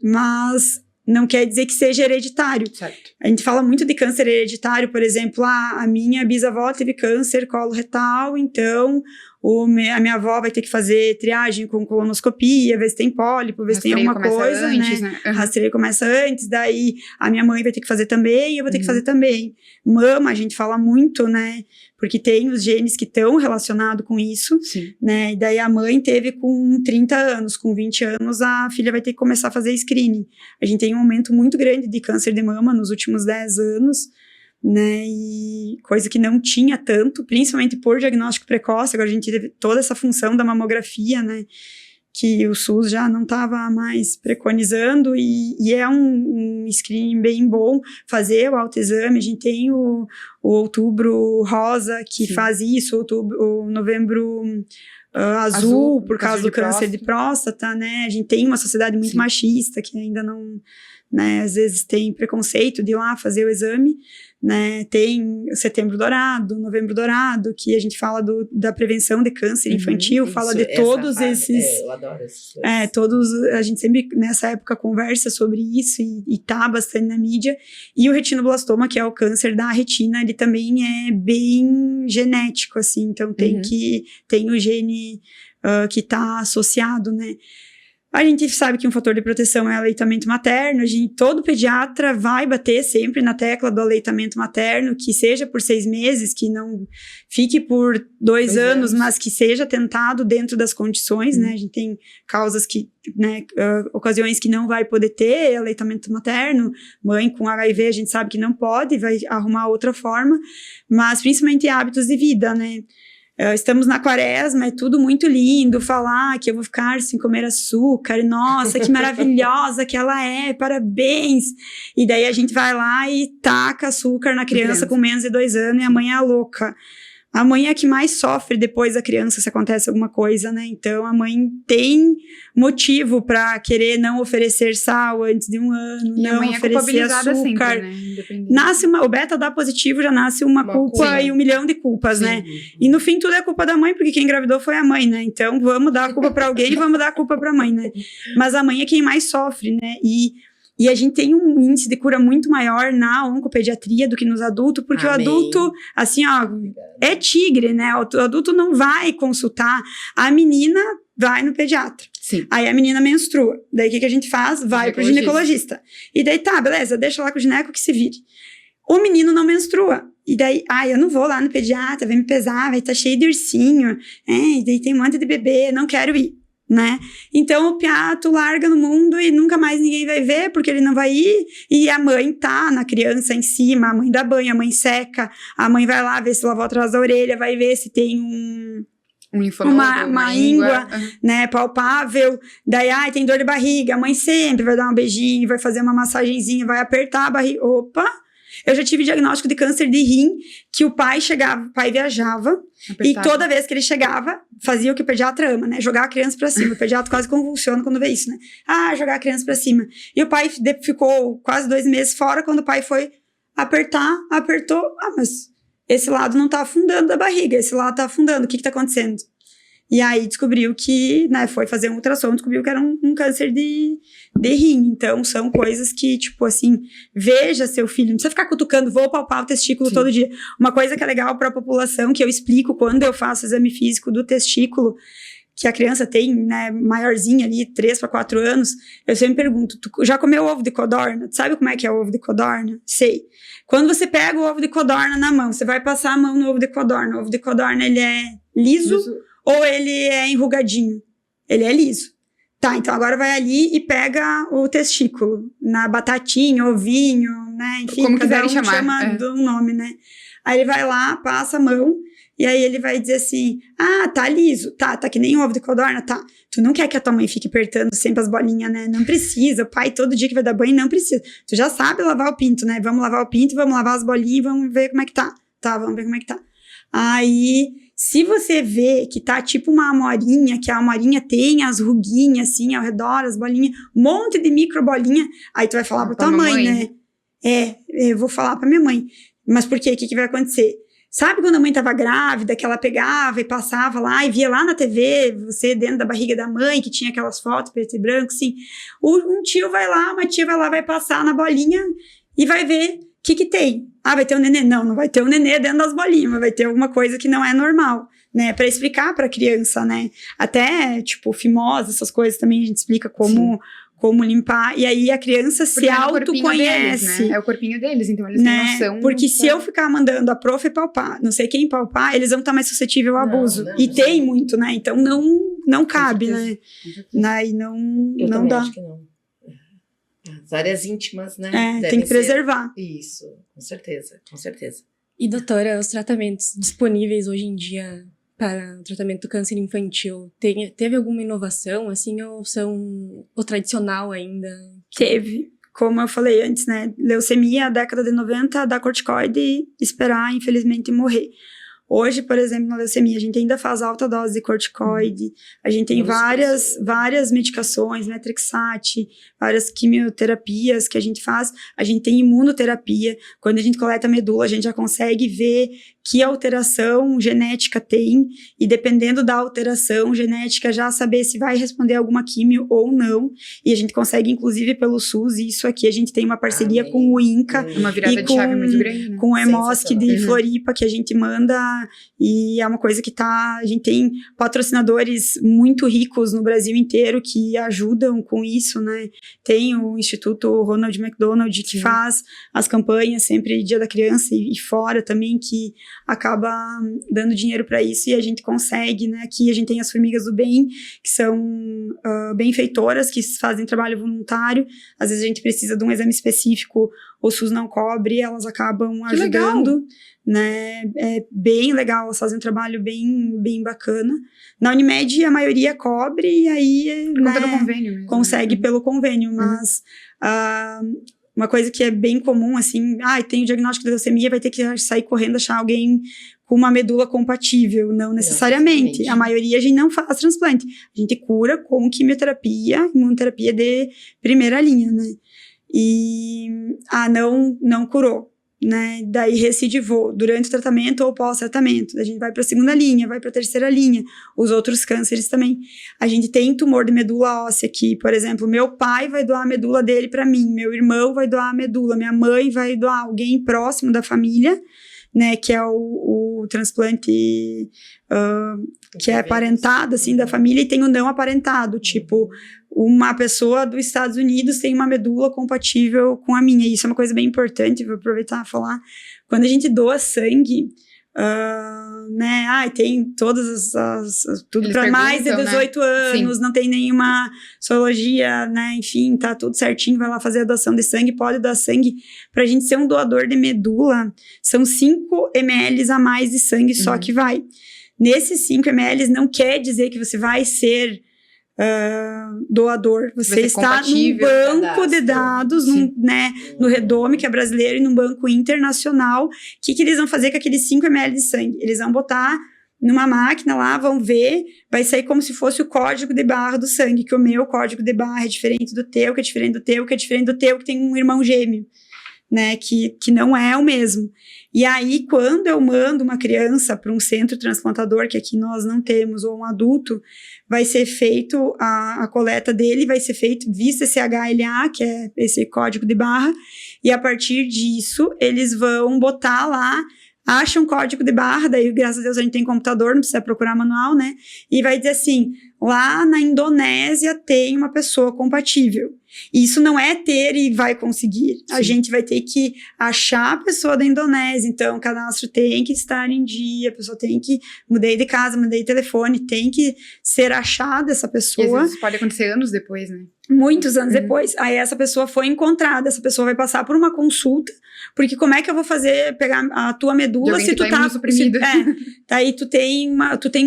Mas não quer dizer que seja hereditário. Certo. A gente fala muito de câncer hereditário, por exemplo, a minha bisavó teve câncer coloretal, então a minha avó vai ter que fazer triagem com colonoscopia, ver se tem pólipo, ver se tem alguma coisa, antes, né? Rastreio começa antes, daí a minha mãe vai ter que fazer também, eu vou ter que fazer também. Mama, a gente fala muito, né? Porque tem os genes que estão relacionados com isso, né? E daí a mãe teve com 30 anos, com 20 anos, a filha vai ter que começar a fazer screening. A gente tem um aumento muito grande de câncer de mama nos últimos 10 anos, né, e coisa que não tinha tanto, principalmente por diagnóstico precoce. Agora a gente teve toda essa função da mamografia, né, que o SUS já não estava mais preconizando, e é um screening bem bom fazer o autoexame. A gente tem o Outubro Rosa, que faz isso, o Novembro Azul, por causa do câncer de próstata, né? A gente tem uma sociedade muito machista, que ainda né? Às vezes tem preconceito de ir lá fazer o exame, né? Tem o Setembro Dourado, Novembro Dourado, que a gente fala da prevenção de câncer infantil, fala de todos esses... eu adoro esses dois. Todos, a gente sempre nessa época conversa sobre isso e tá bastante na mídia. E o retinoblastoma, que é o câncer da retina, ele também é bem genético, assim, então tem o gene que tá associado, né? A gente sabe que um fator de proteção é o aleitamento materno. Todo pediatra vai bater sempre na tecla do aleitamento materno, que seja por 6 meses, que não fique por 2 anos, mas que seja tentado dentro das condições, né? A gente tem causas que, né, ocasiões que não vai poder ter aleitamento materno. Mãe com HIV, a gente sabe que não pode, vai arrumar outra forma, mas principalmente hábitos de vida, né? Estamos na quaresma, é tudo muito lindo, falar que eu vou ficar sem comer açúcar, e nossa, que maravilhosa que ela é, parabéns. E daí a gente vai lá e taca açúcar na criança com menos de 2 anos e a mãe é a louca. A mãe é a que mais sofre depois da criança se acontece alguma coisa, né? Então, a mãe tem motivo para querer não oferecer sal antes de 1 ano, e não oferecer açúcar. Sempre, né? O beta dá positivo, já nasce uma culpa e 1 milhão de culpas, né? E no fim, tudo é culpa da mãe, porque quem engravidou foi a mãe, né? Então, vamos dar a culpa para alguém e vamos dar a culpa para a mãe, né? Mas a mãe é quem mais sofre, né? E a gente tem um índice de cura muito maior na oncopediatria do que nos adultos, porque o adulto, assim, ó, é tigre, né? O adulto não vai consultar, a menina vai no pediatra. Sim. Aí a menina menstrua. Daí o que a gente faz? Vai pro ginecologista. E daí tá, beleza, deixa lá com o gineco que se vire. O menino não menstrua. E daí, eu não vou lá no pediatra, vai me pesar, vai estar cheio de ursinho. E daí tem um monte de bebê, não quero ir. Né? Então o piato larga no mundo e nunca mais ninguém vai ver, porque ele não vai ir, e a mãe tá na criança em cima, a mãe dá banho, a mãe seca, a mãe vai lá ver se lavou atrás da orelha, vai ver se tem uma íngua, né, palpável, daí, tem dor de barriga, a mãe sempre vai dar um beijinho, vai fazer uma massagenzinha, vai apertar a barriga, eu já tive diagnóstico de câncer de rim, que o pai viajava, e toda vez que ele chegava, fazia o que o pediatra ama, né? Jogar a criança pra cima. O pediatra quase convulsiona quando vê isso, né? Jogar a criança pra cima. E o pai ficou quase 2 meses fora, quando o pai foi apertou. Mas esse lado não tá afundando da barriga, esse lado tá afundando, o que tá acontecendo? E aí descobriu que, né, foi fazer um ultrassom, descobriu que era um câncer de rim. Então, são coisas que, tipo assim, veja seu filho, não precisa ficar cutucando, vou palpar o testículo todo dia. Uma coisa que é legal para a população, que eu explico quando eu faço exame físico do testículo, que a criança tem, né, maiorzinha ali, 3 para 4 anos, eu sempre pergunto, tu já comeu ovo de codorna? Tu sabe como é que é o ovo de codorna? Sei. Quando você pega o ovo de codorna na mão, você vai passar a mão no ovo de codorna. O ovo de codorna, ele é liso. Ou ele é enrugadinho? Ele é liso. Tá, então agora vai ali e pega o testículo. Na batatinha, ovinho, né? Enfim, como cada quiser chama do nome, né? Aí ele vai lá, passa a mão, e aí ele vai dizer assim, tá liso, tá que nem ovo de codorna, tá. Tu não quer que a tua mãe fique apertando sempre as bolinhas, né? Não precisa, o pai todo dia que vai dar banho, não precisa. Tu já sabe lavar o pinto, né? Vamos lavar o pinto, vamos lavar as bolinhas, vamos ver como é que tá. Tá, vamos ver como é que tá. Aí, se você vê que tá tipo uma amorinha, que a amorinha tem as ruguinhas assim ao redor, as bolinhas, um monte de micro bolinha, aí tu vai falar pra tua mãe, né? Eu vou falar pra minha mãe. Mas por quê? O que vai acontecer? Sabe quando a mãe tava grávida, que ela pegava e passava lá e via lá na TV, você dentro da barriga da mãe, que tinha aquelas fotos preto e branco, assim, um tio vai lá, uma tia vai lá, vai passar na bolinha e vai ver o que tem. Vai ter um nenê? Não vai ter um nenê dentro das bolinhas, mas vai ter alguma coisa que não é normal, né? Pra explicar pra criança, né? Até, tipo, fimose, essas coisas também a gente explica como limpar. E aí a criança se autoconhece. Deles, né? É o corpinho deles, então eles têm noção. Porque se eu ficar mandando a prof palpar, não sei quem palpar, eles vão estar mais suscetíveis ao abuso. Tem muito, né? Então não cabe, né? E não dá. Acho que não. As áreas íntimas, né? Tem que preservar. Isso, com certeza, com certeza. E, doutora, os tratamentos disponíveis hoje em dia para o tratamento do câncer infantil, teve alguma inovação, assim, ou são o tradicional ainda? Teve. Como eu falei antes, né? Leucemia, década de 90, dar corticoide e esperar, infelizmente, morrer. Hoje, por exemplo, na leucemia, a gente ainda faz alta dose de corticoide, a gente tem várias medicações, né, Trixate, várias quimioterapias que a gente faz, a gente tem imunoterapia. Quando a gente coleta a medula, a gente já consegue ver que alteração genética tem, e dependendo da alteração genética, já saber se vai responder alguma químio ou não. E a gente consegue, inclusive, pelo SUS, e isso aqui a gente tem uma parceria com o INCA, uma virada de chave muito grande, né? Com o EMOSC de Floripa, que a gente manda, e é uma coisa que a gente tem patrocinadores muito ricos no Brasil inteiro que ajudam com isso, né? Tem o Instituto Ronald McDonald, que faz as campanhas sempre Dia da Criança e fora também, que acaba dando dinheiro para isso, e a gente consegue, né? Aqui a gente tem as Formigas do Bem, que são benfeitoras, que fazem trabalho voluntário. Às vezes a gente precisa de um exame específico, o SUS não cobre, elas acabam ajudando, né? É bem legal, elas fazem um trabalho bem bacana. Na Unimed, a maioria cobre, e aí, por conta do convênio mesmo, consegue pelo convênio, mas uma coisa que é bem comum, assim, tem o diagnóstico de leucemia, vai ter que sair correndo achar alguém com uma medula compatível. Não necessariamente. A maioria a gente não faz transplante. A gente cura com quimioterapia, imunoterapia de primeira linha, né? E não curou, né? Daí recidivou durante o tratamento ou pós-tratamento. A gente vai para a segunda linha, vai para a terceira linha. Os outros cânceres também. A gente tem tumor de medula óssea que, por exemplo, meu pai vai doar a medula dele para mim, meu irmão vai doar a medula, minha mãe vai doar, alguém próximo da família, né, que é o transplante que é aparentado, assim, da família, e tem o não aparentado, tipo, uma pessoa dos Estados Unidos tem uma medula compatível com a minha. Isso é uma coisa bem importante, vou aproveitar e falar. Quando a gente doa sangue, né, tem todas tudo para mais de 18 anos, não tem nenhuma sorologia, né, enfim, tá tudo certinho, vai lá fazer a doação de sangue, pode doar sangue. Pra gente ser um doador de medula, são 5 ml a mais de sangue só que vai. Nesses 5 ml não quer dizer que você vai ser doador, você está num banco de dados, no Redome, que é brasileiro, e num banco internacional. O que eles vão fazer com aqueles 5 ml de sangue? Eles vão botar numa máquina lá, vão ver, vai sair como se fosse o código de barra do sangue, que o meu código de barra é diferente do teu, que é diferente do teu, que é diferente do teu, que tem um irmão gêmeo, né, que não é o mesmo. E aí, quando eu mando uma criança para um centro transplantador, que aqui nós não temos, ou um adulto, vai ser feito a coleta dele, vai ser feito via CHLA, que é esse código de barra, e a partir disso, eles vão botar lá, acham um código de barra, daí, graças a Deus, a gente tem computador, não precisa procurar manual, né, e vai dizer assim, lá na Indonésia tem uma pessoa compatível. Isso não é ter e vai conseguir. Sim. A gente vai ter que achar a pessoa da Indonésia. Então, o cadastro tem que estar em dia, a pessoa tem que... Mudei de casa, mudei de telefone, tem que ser achada essa pessoa. E às vezes pode acontecer anos depois, né? Muitos anos depois. Aí essa pessoa foi encontrada, essa pessoa vai passar por uma consulta, porque como é que eu vou pegar a tua medula se tu tá suprimido? Daí tu tem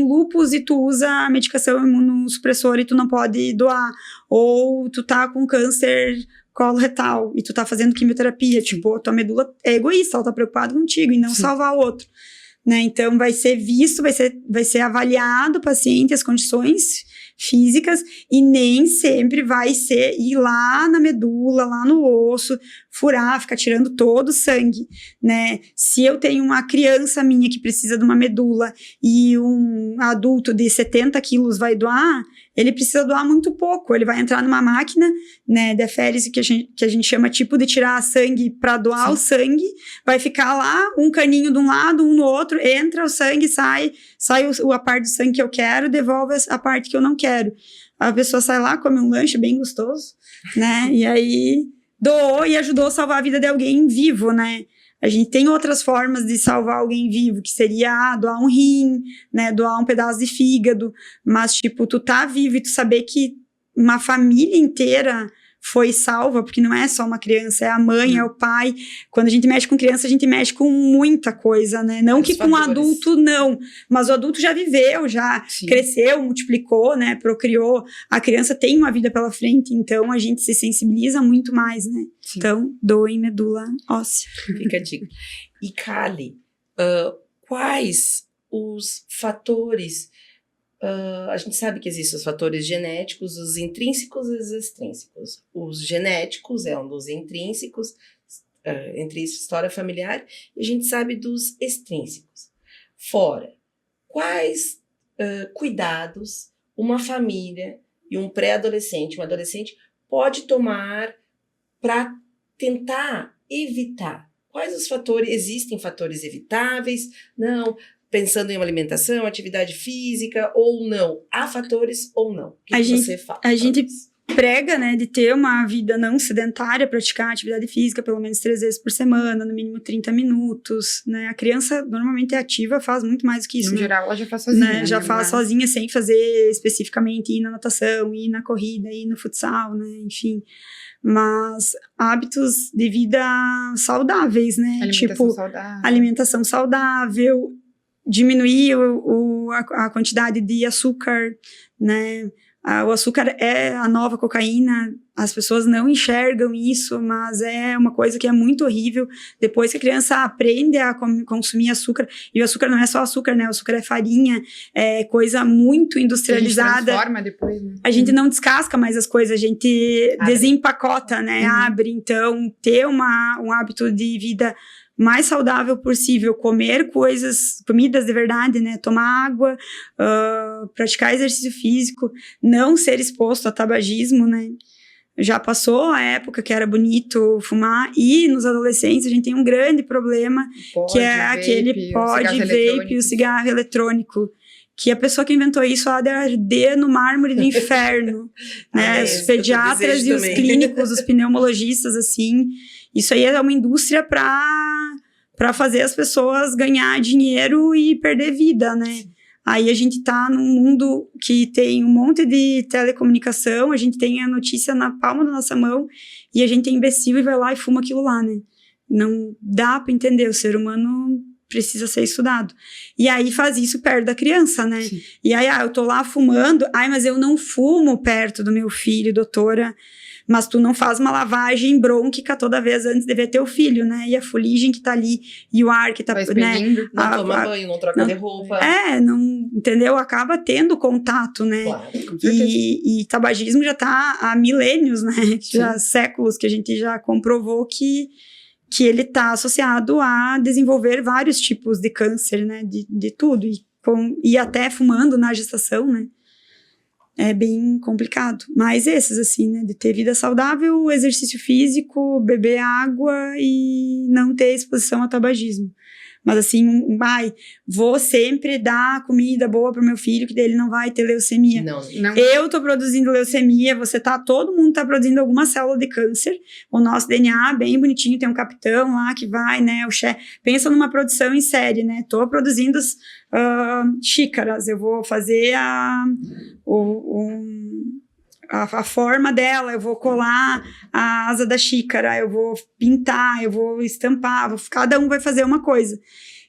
lúpus e tu usa a medicação imunossupressora e tu não pode doar. Ou tu tá com câncer coloretal e tu tá fazendo quimioterapia. Tipo, a tua medula é egoísta, ela tá preocupada contigo e não salvar o outro. Né? Então, vai ser visto, vai ser avaliado o paciente, as condições físicas, e nem sempre vai ser ir lá na medula, lá no osso, furar, ficar tirando todo o sangue, né? Se eu tenho uma criança minha que precisa de uma medula e um adulto de 70 quilos vai doar, ele precisa doar muito pouco, ele vai entrar numa máquina, né, de aférese que a gente chama tipo de tirar sangue para doar o sangue, vai ficar lá um caninho de um lado, um no outro, entra o sangue, sai a parte do sangue que eu quero, devolve a parte que eu não quero. A pessoa sai lá, come um lanche bem gostoso, né, e aí doou e ajudou a salvar a vida de alguém vivo, né. A gente tem outras formas de salvar alguém vivo, que seria doar um rim, né, doar um pedaço de fígado, mas, tipo, tu tá vivo e tu saber que uma família inteira foi salva, porque não é só uma criança, é a mãe, é o pai. Quando a gente mexe com criança, a gente mexe com muita coisa, né? Não que com adulto, não. Mas o adulto já viveu, já cresceu, multiplicou, né? Procriou. A criança tem uma vida pela frente, então a gente se sensibiliza muito mais, né? Sim. Então, doem medula óssea. Fica a dica. E Kali, quais os fatores. A gente sabe que existem os fatores genéticos, os intrínsecos e os extrínsecos. Os genéticos é um dos intrínsecos, entre isso, história familiar, e a gente sabe dos extrínsecos. Fora, quais cuidados uma família e um pré-adolescente, um adolescente, pode tomar para tentar evitar? Quais os fatores? Existem fatores evitáveis? Não. Pensando em uma alimentação, atividade física ou não? Há fatores ou não? O que você fala? A gente prega, né, de ter uma vida não sedentária, praticar atividade física pelo menos 3 vezes por semana, no mínimo 30 minutos, né? A criança normalmente é ativa, faz muito mais do que isso. No né? geral, ela já faz sozinha. Né? Já faz sozinha, sem fazer especificamente ir na natação, ir na corrida, ir no futsal, né? Enfim. Mas hábitos de vida saudáveis, né? Alimentação saudável, diminuir a quantidade de açúcar, né? O açúcar é a nova cocaína, as pessoas não enxergam isso, mas é uma coisa que é muito horrível. Depois que a criança aprende a consumir açúcar, e o açúcar não é só açúcar, né? O açúcar é farinha, é coisa muito industrializada. A gente transforma depois, né? A gente não descasca mais as coisas, a gente desempacota, né? Abre. Então, ter um hábito de vida mais saudável possível, comer comidas de verdade, né, tomar água, praticar exercício físico, não ser exposto a tabagismo, né, já passou a época que era bonito fumar, e nos adolescentes a gente tem um grande problema, que é aquele vape e o cigarro eletrônico, que a pessoa que inventou isso há de arder no mármore do inferno, né, os pediatras e os clínicos, os pneumologistas, assim, isso aí é uma indústria para fazer as pessoas ganhar dinheiro e perder vida, né? Aí a gente tá num mundo que tem um monte de telecomunicação, a gente tem a notícia na palma da nossa mão e a gente é imbecil e vai lá e fuma aquilo lá, né? Não dá para entender, o ser humano precisa ser estudado. E aí faz isso perto da criança, né? Sim. E aí, eu tô lá fumando, mas eu não fumo perto do meu filho, doutora, mas tu não faz uma lavagem brônquica toda vez antes de ver teu filho, né? E a fuligem que tá ali, e o ar que tá, né? Não toma banho, não troca de roupa. Não, entendeu? Acaba tendo contato, né? Claro, com certeza. E tabagismo já tá há milênios, né? Já séculos que a gente já comprovou que ele tá associado a desenvolver vários tipos de câncer, né? De tudo. E até fumando na gestação, né? É bem complicado. Mas esses, assim, né? De ter vida saudável, exercício físico, beber água e não ter exposição a tabagismo. Mas assim, vou sempre dar comida boa pro meu filho, que daí ele não vai ter leucemia. Não. Eu tô produzindo leucemia, todo mundo tá produzindo alguma célula de câncer. O nosso DNA, bem bonitinho, tem um capitão lá que vai, né, o chefe. Pensa numa produção em série, né? Tô produzindo xícaras, eu vou fazer a forma dela, eu vou colar a asa da xícara, eu vou pintar, eu vou estampar, cada um vai fazer uma coisa.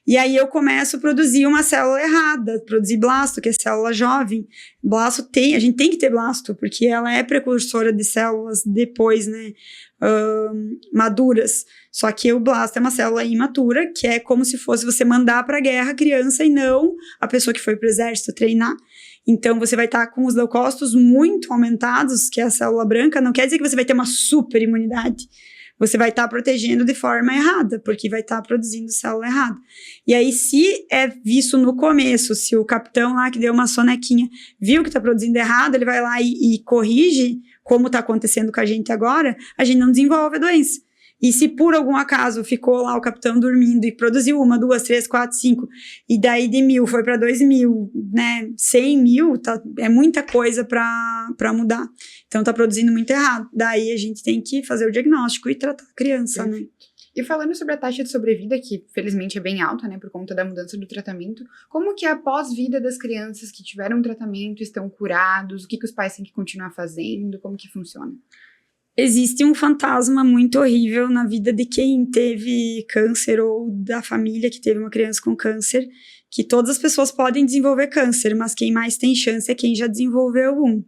E aí eu começo a produzir uma célula errada, produzir blasto, que é célula jovem. Blasto a gente tem que ter blasto, porque ela é precursora de células depois, né, maduras. Só que o blasto é uma célula imatura, que é como se fosse você mandar para a guerra a criança e não a pessoa que foi para o exército treinar. Então, você vai estar com os leucócitos muito aumentados, que é a célula branca, não quer dizer que você vai ter uma super imunidade. Você vai estar protegendo de forma errada, porque vai estar produzindo célula errada. E aí, se é visto no começo, se o capitão lá que deu uma sonequinha viu que está produzindo errado, ele vai lá e corrige, como está acontecendo com a gente agora, a gente não desenvolve a doença. E se por algum acaso ficou lá o capitão dormindo e produziu 1, 2, 3, 4, 5, e daí de 1.000 foi para 2.000, né, 100.000, é muita coisa para mudar. Então tá produzindo muito errado. Daí a gente tem que fazer o diagnóstico e tratar a criança, né? E falando sobre a taxa de sobrevida, que felizmente é bem alta, né, por conta da mudança do tratamento, como que é a pós-vida das crianças que tiveram tratamento, estão curados, o que os pais têm que continuar fazendo, como que funciona? Existe um fantasma muito horrível na vida de quem teve câncer ou da família que teve uma criança com câncer, que todas as pessoas podem desenvolver câncer, mas quem mais tem chance é quem já desenvolveu um.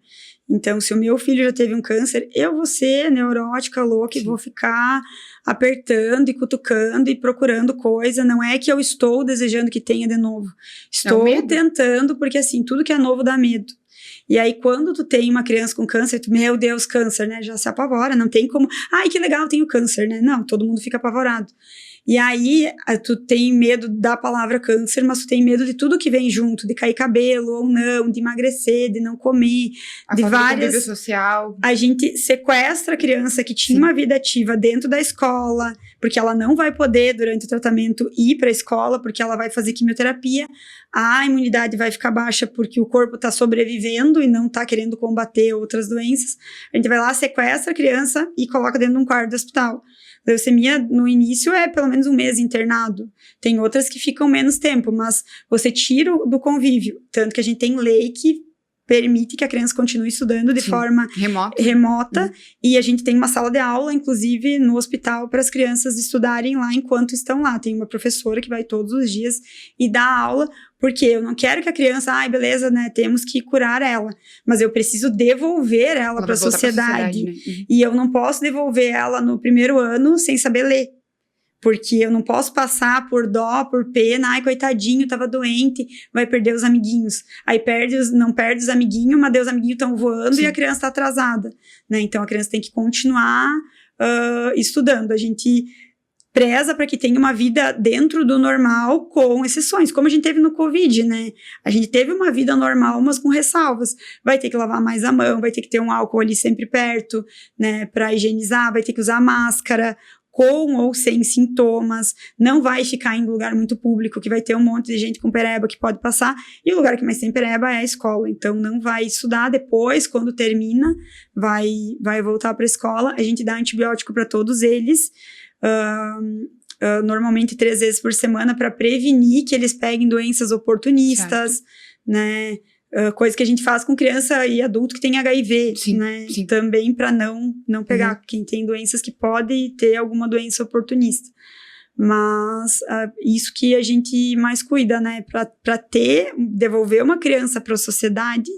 Então, se o meu filho já teve um câncer, eu vou ser neurótica, louca, e vou ficar apertando e cutucando e procurando coisa. Não é que eu estou desejando que tenha de novo. Estou tentando, porque assim, tudo que é novo dá medo. E aí, quando tu tem uma criança com câncer, meu Deus, câncer, né? Já se apavora, não tem como... Ai, que legal, tenho câncer, né? Não, todo mundo fica apavorado. E aí, tu tem medo da palavra câncer, mas tu tem medo de tudo que vem junto, de cair cabelo ou não, de emagrecer, de não comer, de várias... convívio social. A gente sequestra a criança que tinha uma vida ativa dentro da escola, porque ela não vai poder, durante o tratamento, ir para a escola, porque ela vai fazer quimioterapia, a imunidade vai ficar baixa porque o corpo está sobrevivendo e não está querendo combater outras doenças. A gente vai lá, sequestra a criança e coloca dentro de um quarto do hospital. Leucemia, no início, é pelo menos um mês internado. Tem outras que ficam menos tempo, mas você tira do convívio. Tanto que a gente tem lei que permite que a criança continue estudando de forma remota. E a gente tem uma sala de aula, inclusive, no hospital, para as crianças estudarem lá enquanto estão lá. Tem uma professora que vai todos os dias e dá aula, porque eu não quero que a criança, beleza, né, temos que curar ela, mas eu preciso devolver ela para a sociedade. Né? E eu não posso devolver ela no primeiro ano sem saber ler. Porque eu não posso passar por dó, por pena, ai, coitadinho, tava doente, vai perder os amiguinhos. Aí não perde os amiguinhos, mas os amiguinhos estão voando e a criança tá atrasada, né? Então, a criança tem que continuar estudando. A gente preza para que tenha uma vida dentro do normal, com exceções, como a gente teve no Covid, né? A gente teve uma vida normal, mas com ressalvas. Vai ter que lavar mais a mão, vai ter que ter um álcool ali sempre perto, né, para higienizar, vai ter que usar máscara, com ou sem sintomas, não vai ficar em lugar muito público, que vai ter um monte de gente com pereba que pode passar, e o lugar que mais tem pereba é a escola, então não vai estudar depois, quando termina, vai voltar para a escola, a gente dá antibiótico para todos eles, normalmente 3 vezes por semana, para prevenir que eles peguem doenças oportunistas, né, coisa que a gente faz com criança e adulto que tem HIV, né? Também para não pegar quem tem doenças que pode ter alguma doença oportunista. Mas isso que a gente mais cuida, né? Para devolver uma criança para a sociedade,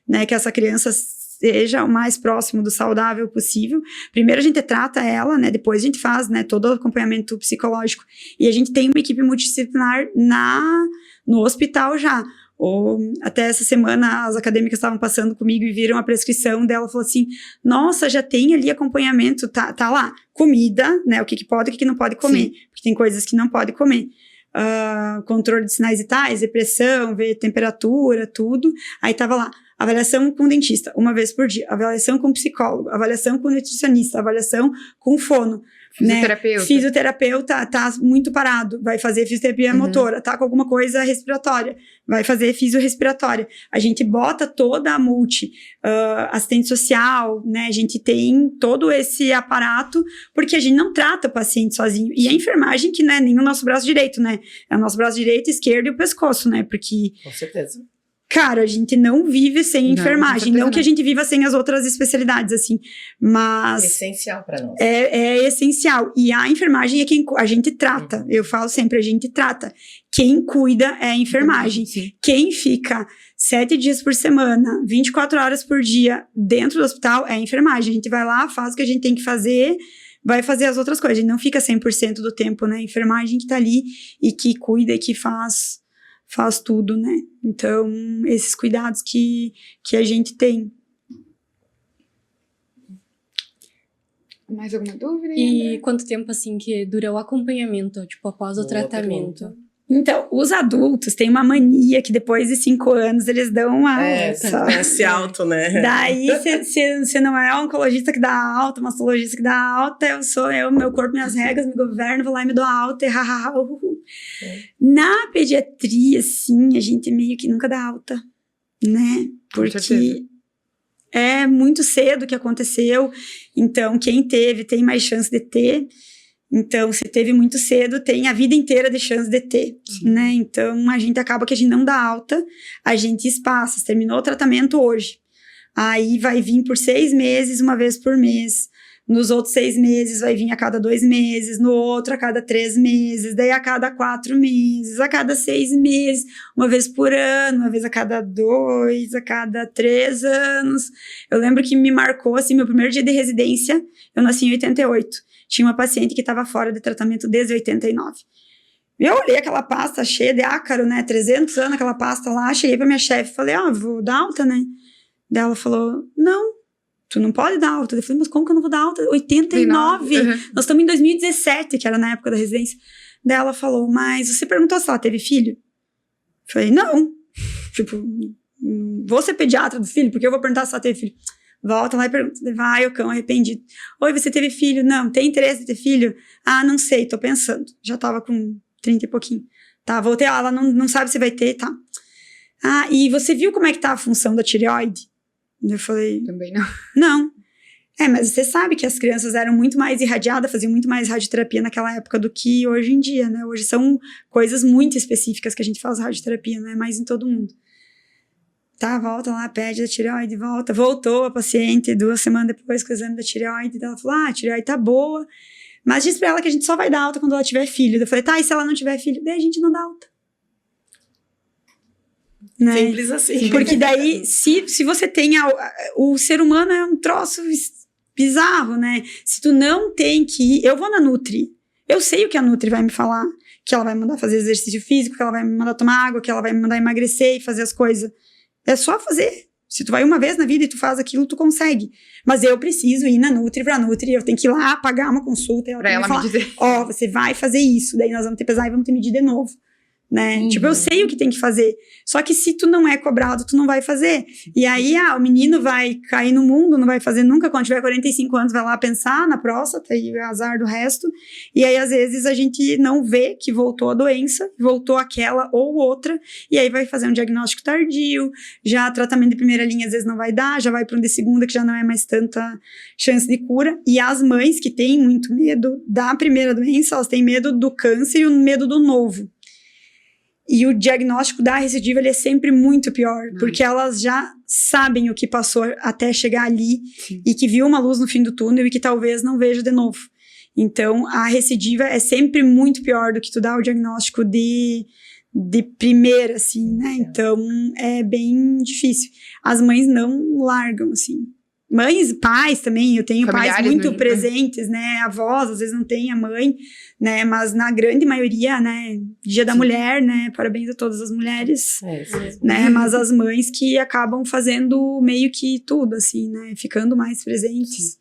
né? Que essa criança seja o mais próximo do saudável possível. Primeiro a gente trata ela, né? Depois a gente faz, né, todo o acompanhamento psicológico. E a gente tem uma equipe multidisciplinar no hospital já. Até essa semana as acadêmicas estavam passando comigo e viram a prescrição dela, falou assim, nossa, já tem ali acompanhamento, tá lá, comida, né, o que pode e o que não pode comer, porque tem coisas que não pode comer, controle de sinais vitais, depressão, ver temperatura, tudo, aí tava lá, avaliação com dentista, 1 vez por dia, avaliação com psicólogo, avaliação com nutricionista, avaliação com fono, fisioterapeuta. Né? Fisioterapeuta tá muito parado, vai fazer fisioterapia motora, tá com alguma coisa respiratória, vai fazer fisiorrespiratória. A gente bota toda a assistente social, né? A gente tem todo esse aparato, porque a gente não trata o paciente sozinho. E a enfermagem que não é nem o nosso braço direito, né? É o nosso braço direito, esquerdo e o pescoço, né? Porque... Com certeza. Cara, a gente não vive sem enfermagem, não que a gente viva sem as outras especialidades, assim, mas... É essencial para nós. É essencial, e a enfermagem é quem a gente trata, eu falo sempre, a gente trata. Quem cuida é a enfermagem. Quem fica 7 dias por semana, 24 horas por dia dentro do hospital é a enfermagem. A gente vai lá, faz o que a gente tem que fazer, vai fazer as outras coisas, a gente não fica 100% do tempo, né? A enfermagem que tá ali e que cuida e que faz tudo, né? Então, esses cuidados que a gente tem. Mais alguma dúvida? E quanto tempo, assim, que dura o acompanhamento, tipo, após o tratamento? Pergunta. Então, os adultos têm uma mania que depois de 5 anos eles dão uma alta. Esse alto, né? Daí, se não é oncologista que dá alta, mastologista que dá alta, meu corpo, minhas regras, me governo, vou lá e me dou alta, Na pediatria, sim, a gente meio que nunca dá alta, né? Porque é muito cedo que aconteceu, então quem teve tem mais chance de ter. Então, se teve muito cedo, tem a vida inteira de chance de ter, né? Então, a gente acaba que a gente não dá alta, a gente espaça, terminou o tratamento hoje. Aí vai vir por 6 meses, 1 vez por mês, nos outros 6 meses vai vir a cada 2 meses, no outro a cada 3 meses, daí a cada 4 meses, a cada 6 meses, uma vez por ano, uma vez a cada 2, a cada 3 anos. Eu lembro que me marcou, assim, meu primeiro dia de residência, eu nasci em 88. Tinha uma paciente que estava fora de tratamento desde 89. Eu olhei aquela pasta cheia de ácaro, né, 300 anos aquela pasta lá, cheguei pra minha chefe e falei, vou dar alta, né? Daí ela falou, não, tu não pode dar alta. Eu falei, mas como que eu não vou dar alta? 89. Nós estamos em 2017, que era na época da residência. Daí ela falou, mas você perguntou se ela teve filho? Eu falei, não. Tipo, vou ser pediatra do filho, porque eu vou perguntar se ela teve filho. Volta lá e pergunta. Vai, o cão arrependido. Oi, você teve filho? Não. Tem interesse em ter filho? Ah, não sei, tô pensando. Já tava com 30 e pouquinho. Tá, voltei. Ela não sabe se vai ter, tá. Ah, e você viu como é que tá a função da tireoide? Eu falei... Também não. Não. Mas você sabe que as crianças eram muito mais irradiadas, faziam muito mais radioterapia naquela época do que hoje em dia, né? Hoje são coisas muito específicas que a gente faz radioterapia, não é mais em todo mundo. Tá, volta lá, pede a tireoide, volta. Voltou a paciente 2 semanas depois com o exame da tireoide. Ela falou, a tireoide tá boa, mas diz pra ela que a gente só vai dar alta quando ela tiver filho. Eu falei, tá, e se ela não tiver filho? Daí a gente não dá alta. Né? Simples assim. Porque daí, se você tem... O ser humano é um troço bizarro, né? Se tu não tem que ir... Eu vou na Nutri. Eu sei o que a Nutri vai me falar. Que ela vai me mandar fazer exercício físico, que ela vai me mandar tomar água, que ela vai me mandar emagrecer e fazer as coisas. É só fazer. Se tu vai uma vez na vida e tu faz aquilo, tu consegue. Mas eu preciso ir na Nutri, pra Nutri, eu tenho que ir lá pagar uma consulta. Pra ela me dizer. Você vai fazer isso. Daí nós vamos ter que pesar e vamos ter que medir de novo. Né? Tipo, eu sei o que tem que fazer. Só que se tu não é cobrado, tu não vai fazer. E aí, o menino vai cair no mundo, não vai fazer nunca. Quando tiver 45 anos, vai lá pensar na próstata e azar do resto. E aí, às vezes, a gente não vê que voltou a doença, voltou aquela ou outra, e aí vai fazer um diagnóstico tardio, já tratamento de primeira linha às vezes não vai dar, já vai para um de segunda, que já não é mais tanta chance de cura. E as mães que têm muito medo da primeira doença, elas têm medo do câncer e o medo do novo. E o diagnóstico da recidiva, ele é sempre muito pior, porque elas já sabem o que passou até chegar ali. Sim. E que viu uma luz no fim do túnel e que talvez não veja de novo. Então, a recidiva é sempre muito pior do que tu dar o diagnóstico de primeira, assim, né? Então, é bem difícil. As mães não largam, assim. Mães, pais também, eu tenho familiares, pais muito presentes, né? Avós, às vezes não tem a mãe, né? Mas na grande maioria, né? Dia da mulher, né? Parabéns a todas as mulheres, né? Mas as mães que acabam fazendo meio que tudo, assim, né? Ficando mais presentes,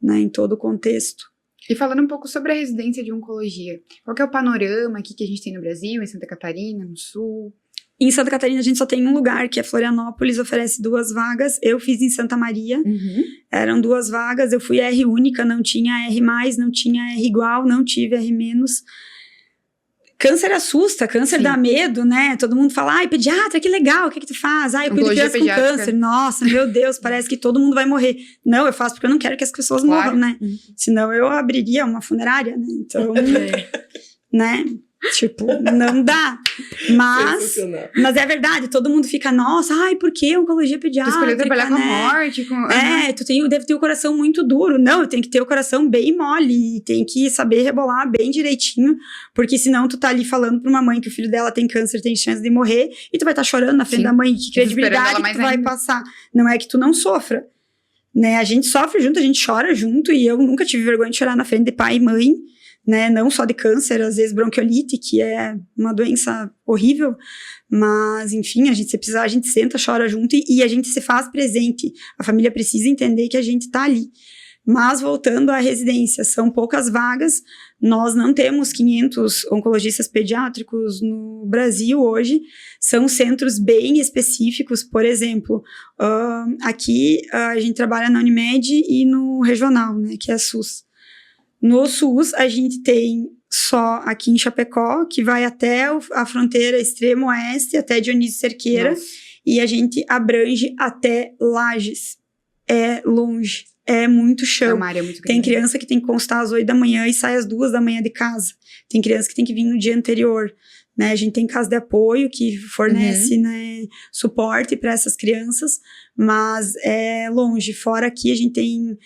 né? Em todo o contexto. E falando um pouco sobre a residência de oncologia, qual que é o panorama aqui que a gente tem no Brasil, em Santa Catarina, no Sul? Em Santa Catarina a gente só tem um lugar, que é Florianópolis, oferece 2 vagas. Eu fiz em Santa Maria, eram 2 vagas, eu fui R única, não tinha R+, não tinha R igual, não tive R-. Câncer assusta, câncer dá medo, né? Todo mundo fala, pediatra, que legal, o que tu faz? Eu cuido de criança com câncer. Nossa, meu Deus, parece que todo mundo vai morrer. Não, eu faço porque eu não quero que as pessoas morram, né? Senão eu abriria uma funerária, né? Então, né? Tipo, não dá. Mas é verdade, todo mundo fica, nossa, por que oncologia pediátrica? Tu escolheu trabalhar com a morte. Tu deve ter o coração muito duro. Não, eu tenho que ter o coração bem mole, tem que saber rebolar bem direitinho, porque senão tu tá ali falando pra uma mãe que o filho dela tem câncer, tem chance de morrer, e tu vai estar chorando na frente da mãe, que credibilidade que tu vai passar. Não é que tu não sofra, né? A gente sofre junto, a gente chora junto, e eu nunca tive vergonha de chorar na frente de pai e mãe, né, não só de câncer, às vezes bronquiolite, que é uma doença horrível, mas, enfim, se precisar, a gente senta, chora junto e a gente se faz presente. A família precisa entender que a gente tá ali. Mas, voltando à residência, são poucas vagas, nós não temos 500 oncologistas pediátricos no Brasil hoje, são centros bem específicos, por exemplo, aqui a gente trabalha na Unimed e no regional, né, que é a SUS. No SUS, a gente tem só aqui em Chapecó, que vai até a fronteira extremo oeste, até Dionísio Cerqueira, e a gente abrange até Lages. É longe, é muito chão. É uma área muito grande. Tem criança que tem que constar às 8 da manhã e sai às 2 da manhã de casa. Tem criança que tem que vir no dia anterior, né? A gente tem casa de apoio que fornece, né, suporte para essas crianças, mas é longe. Fora aqui a gente tem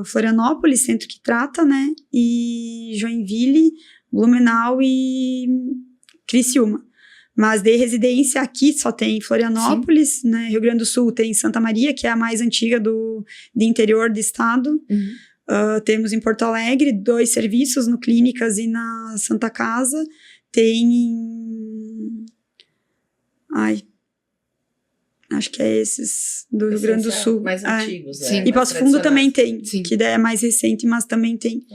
Florianópolis, centro que trata, né? E Joinville, Blumenau e Criciúma. Mas de residência aqui só tem Florianópolis, né? Rio Grande do Sul tem Santa Maria, que é a mais antiga do interior do estado. Temos em Porto Alegre 2 serviços, no Clínicas e na Santa Casa. Tem acho que é esses do Rio Grande do Sul. Mais antigos, sim. E Passo Fundo também tem, Sim. que é mais recente, mas também tem.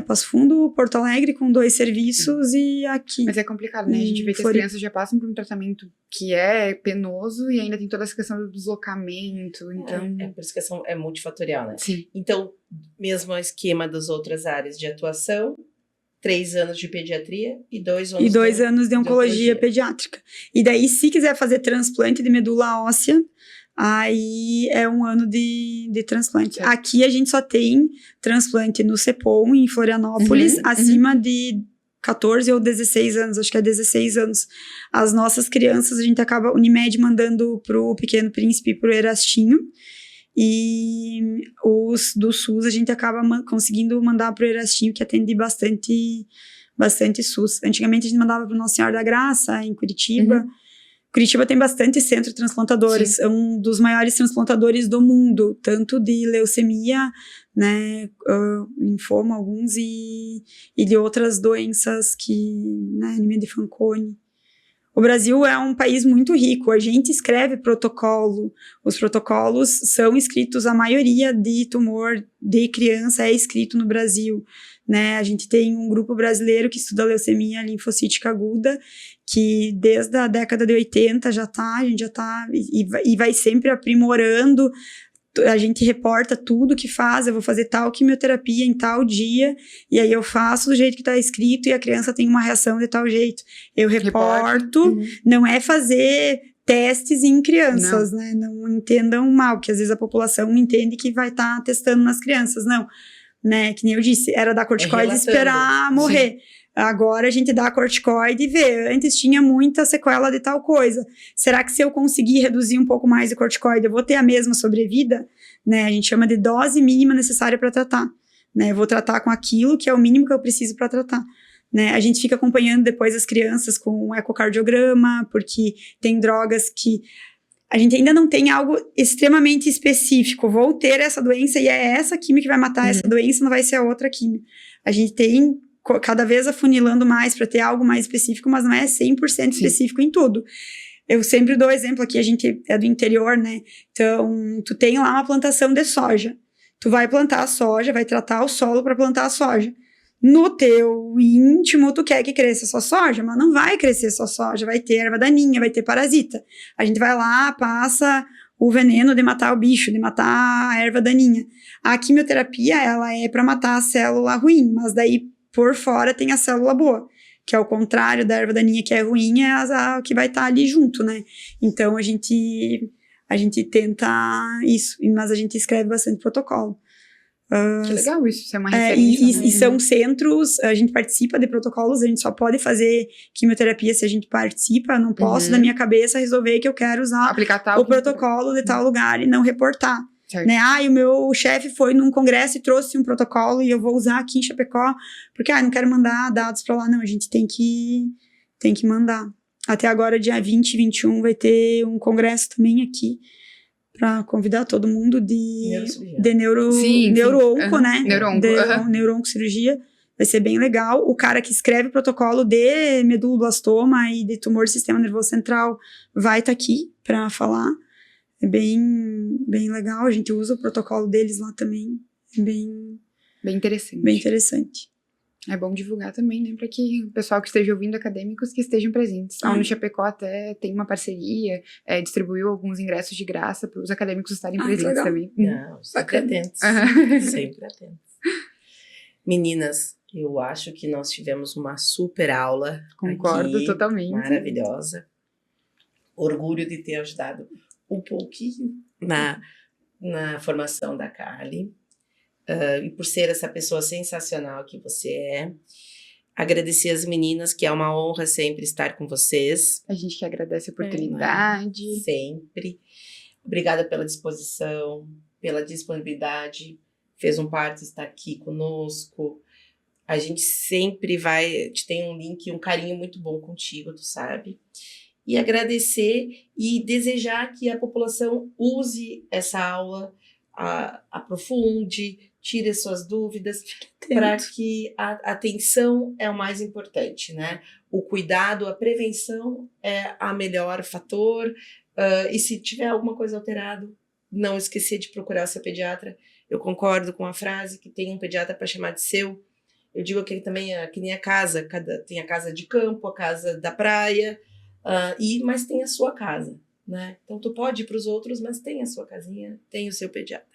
Passo Fundo, Porto Alegre com 2 serviços e aqui. Mas é complicado, né? A gente vê que as crianças já passam por um tratamento que é penoso e ainda tem toda essa questão do deslocamento, então... Por isso que é multifatorial, né? Sim. Então, mesmo o esquema das outras áreas de atuação, 3 anos de pediatria e 2 anos, e 2 anos de oncologia pediátrica. E daí, se quiser fazer transplante de medula óssea, aí é 1 ano de transplante. Certo. Aqui a gente só tem transplante no CEPOM, em Florianópolis, acima de 14 ou 16 anos, acho que é 16 anos. As nossas crianças, a gente acaba, Unimed, mandando pro Pequeno Príncipe e pro Erastinho. E os do SUS a gente acaba conseguindo mandar pro Erastinho, que atende bastante SUS. Antigamente a gente mandava pro Nossa Senhora da Graça, em Curitiba. Curitiba tem bastante centro transplantadores, Sim. é um dos maiores transplantadores do mundo, tanto de leucemia, né, linfoma alguns, e de outras doenças né, anemia de Fanconi. O Brasil é um país muito rico, a gente escreve protocolo, os protocolos são escritos, a maioria de tumor de criança é escrito no Brasil, né? A gente tem um grupo brasileiro que estuda leucemia linfocítica aguda, que desde a década de 80 a gente já tá, e vai sempre aprimorando. A gente reporta tudo que faz, eu vou fazer tal quimioterapia em tal dia, e aí eu faço do jeito que está escrito e a criança tem uma reação de tal jeito. Eu reporto, não é fazer testes em crianças, né? Não entendam mal, porque às vezes a população entende que vai estar testando nas crianças, não. Né? Que nem eu disse, era dar corticoide e esperar morrer. Sim. Agora a gente dá corticoide e vê. Antes tinha muita sequela de tal coisa. Será que se eu conseguir reduzir um pouco mais de corticoide, eu vou ter a mesma sobrevida? Né? A gente chama de dose mínima necessária para tratar. Né? Eu vou tratar com aquilo que é o mínimo que eu preciso para tratar. Né? A gente fica acompanhando depois as crianças com um ecocardiograma, porque tem drogas que a gente ainda não tem algo extremamente específico. Vou ter essa doença e é essa química que vai matar essa doença, não vai ser a outra química. A gente tem cada vez afunilando mais para ter algo mais específico, mas não é 100% específico em tudo. Eu sempre dou exemplo aqui, a gente é do interior, né? Então, tu tem lá uma plantação de soja. Tu vai plantar a soja, vai tratar o solo para plantar a soja. No teu íntimo, tu quer que cresça só soja, mas não vai crescer só soja, vai ter erva daninha, vai ter parasita. A gente vai lá, passa o veneno de matar o bicho, de matar a erva daninha. A quimioterapia, ela é para matar a célula ruim, mas daí por fora tem a célula boa, que é o contrário da erva daninha, que é ruim, é a que vai estar ali junto, né? Então, a gente tenta isso, mas a gente escreve bastante protocolo. Que legal isso é uma referência. E são centros, a gente participa de protocolos, a gente só pode fazer quimioterapia se a gente participa, eu não posso da minha cabeça resolver que eu quero usar o protocolo de tal lugar e não reportar. Né? E o meu chefe foi num congresso e trouxe um protocolo e eu vou usar aqui em Chapecó, porque não quero mandar dados pra lá, não, a gente tem que mandar. Até agora, dia 20 e 21, vai ter um congresso também aqui, para convidar todo mundo de neuro-onco, né? Neuro-onco-cirurgia. Vai ser bem legal. O cara que escreve o protocolo de meduloblastoma e de tumor do sistema nervoso central vai estar aqui para falar. É bem legal. A gente usa o protocolo deles lá também. É bem interessante. Bem interessante. É bom divulgar também, né? Para que o pessoal que esteja ouvindo, acadêmicos, que estejam presentes. A Chapecó até tem uma parceria, distribuiu alguns ingressos de graça para os acadêmicos estarem presentes também. Não, sempre atentos. Sempre atentos. Meninas, eu acho que nós tivemos uma super aula. Concordo aqui, totalmente. Maravilhosa. Orgulho de ter ajudado um pouquinho na formação da Carly. E por ser essa pessoa sensacional que você é. Agradecer as meninas, que é uma honra sempre estar com vocês. A gente que agradece a oportunidade. Sempre. Obrigada pela disposição, pela disponibilidade. Fez um parto, está aqui conosco. A gente sempre vai, te tem um link, um carinho muito bom contigo, tu sabe? E agradecer e desejar que a população use essa aula, aprofunde, tire as suas dúvidas, para que a atenção é o mais importante, né? O cuidado, a prevenção é a melhor fator. E se tiver alguma coisa alterada, não esquecer de procurar o seu pediatra. Eu concordo com a frase que tem um pediatra para chamar de seu. Eu digo que ele também é que nem a casa, tem a casa de campo, a casa da praia, mas tem a sua casa, né? Então tu pode ir para os outros, mas tem a sua casinha, tem o seu pediatra,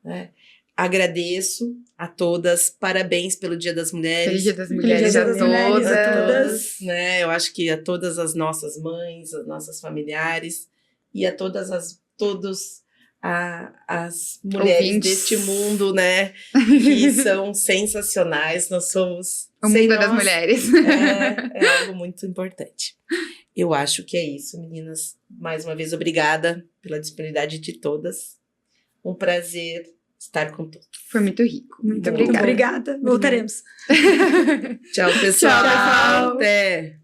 né? Agradeço a todas, parabéns pelo Dia das Mulheres. Feliz Dia das Mulheres a todas. Né? Eu acho que a todas as nossas mães, as nossas familiares e a todas as mulheres ouvintes deste mundo, né? Que são sensacionais. Nós somos... O mundo das mulheres. É algo muito importante. Eu acho que é isso, meninas. Mais uma vez, obrigada pela disponibilidade de todas. Um prazer estar com todos. Foi muito rico. Muito Muito obrigada. obrigada. Voltaremos. Tchau, pessoal. Tchau. Até.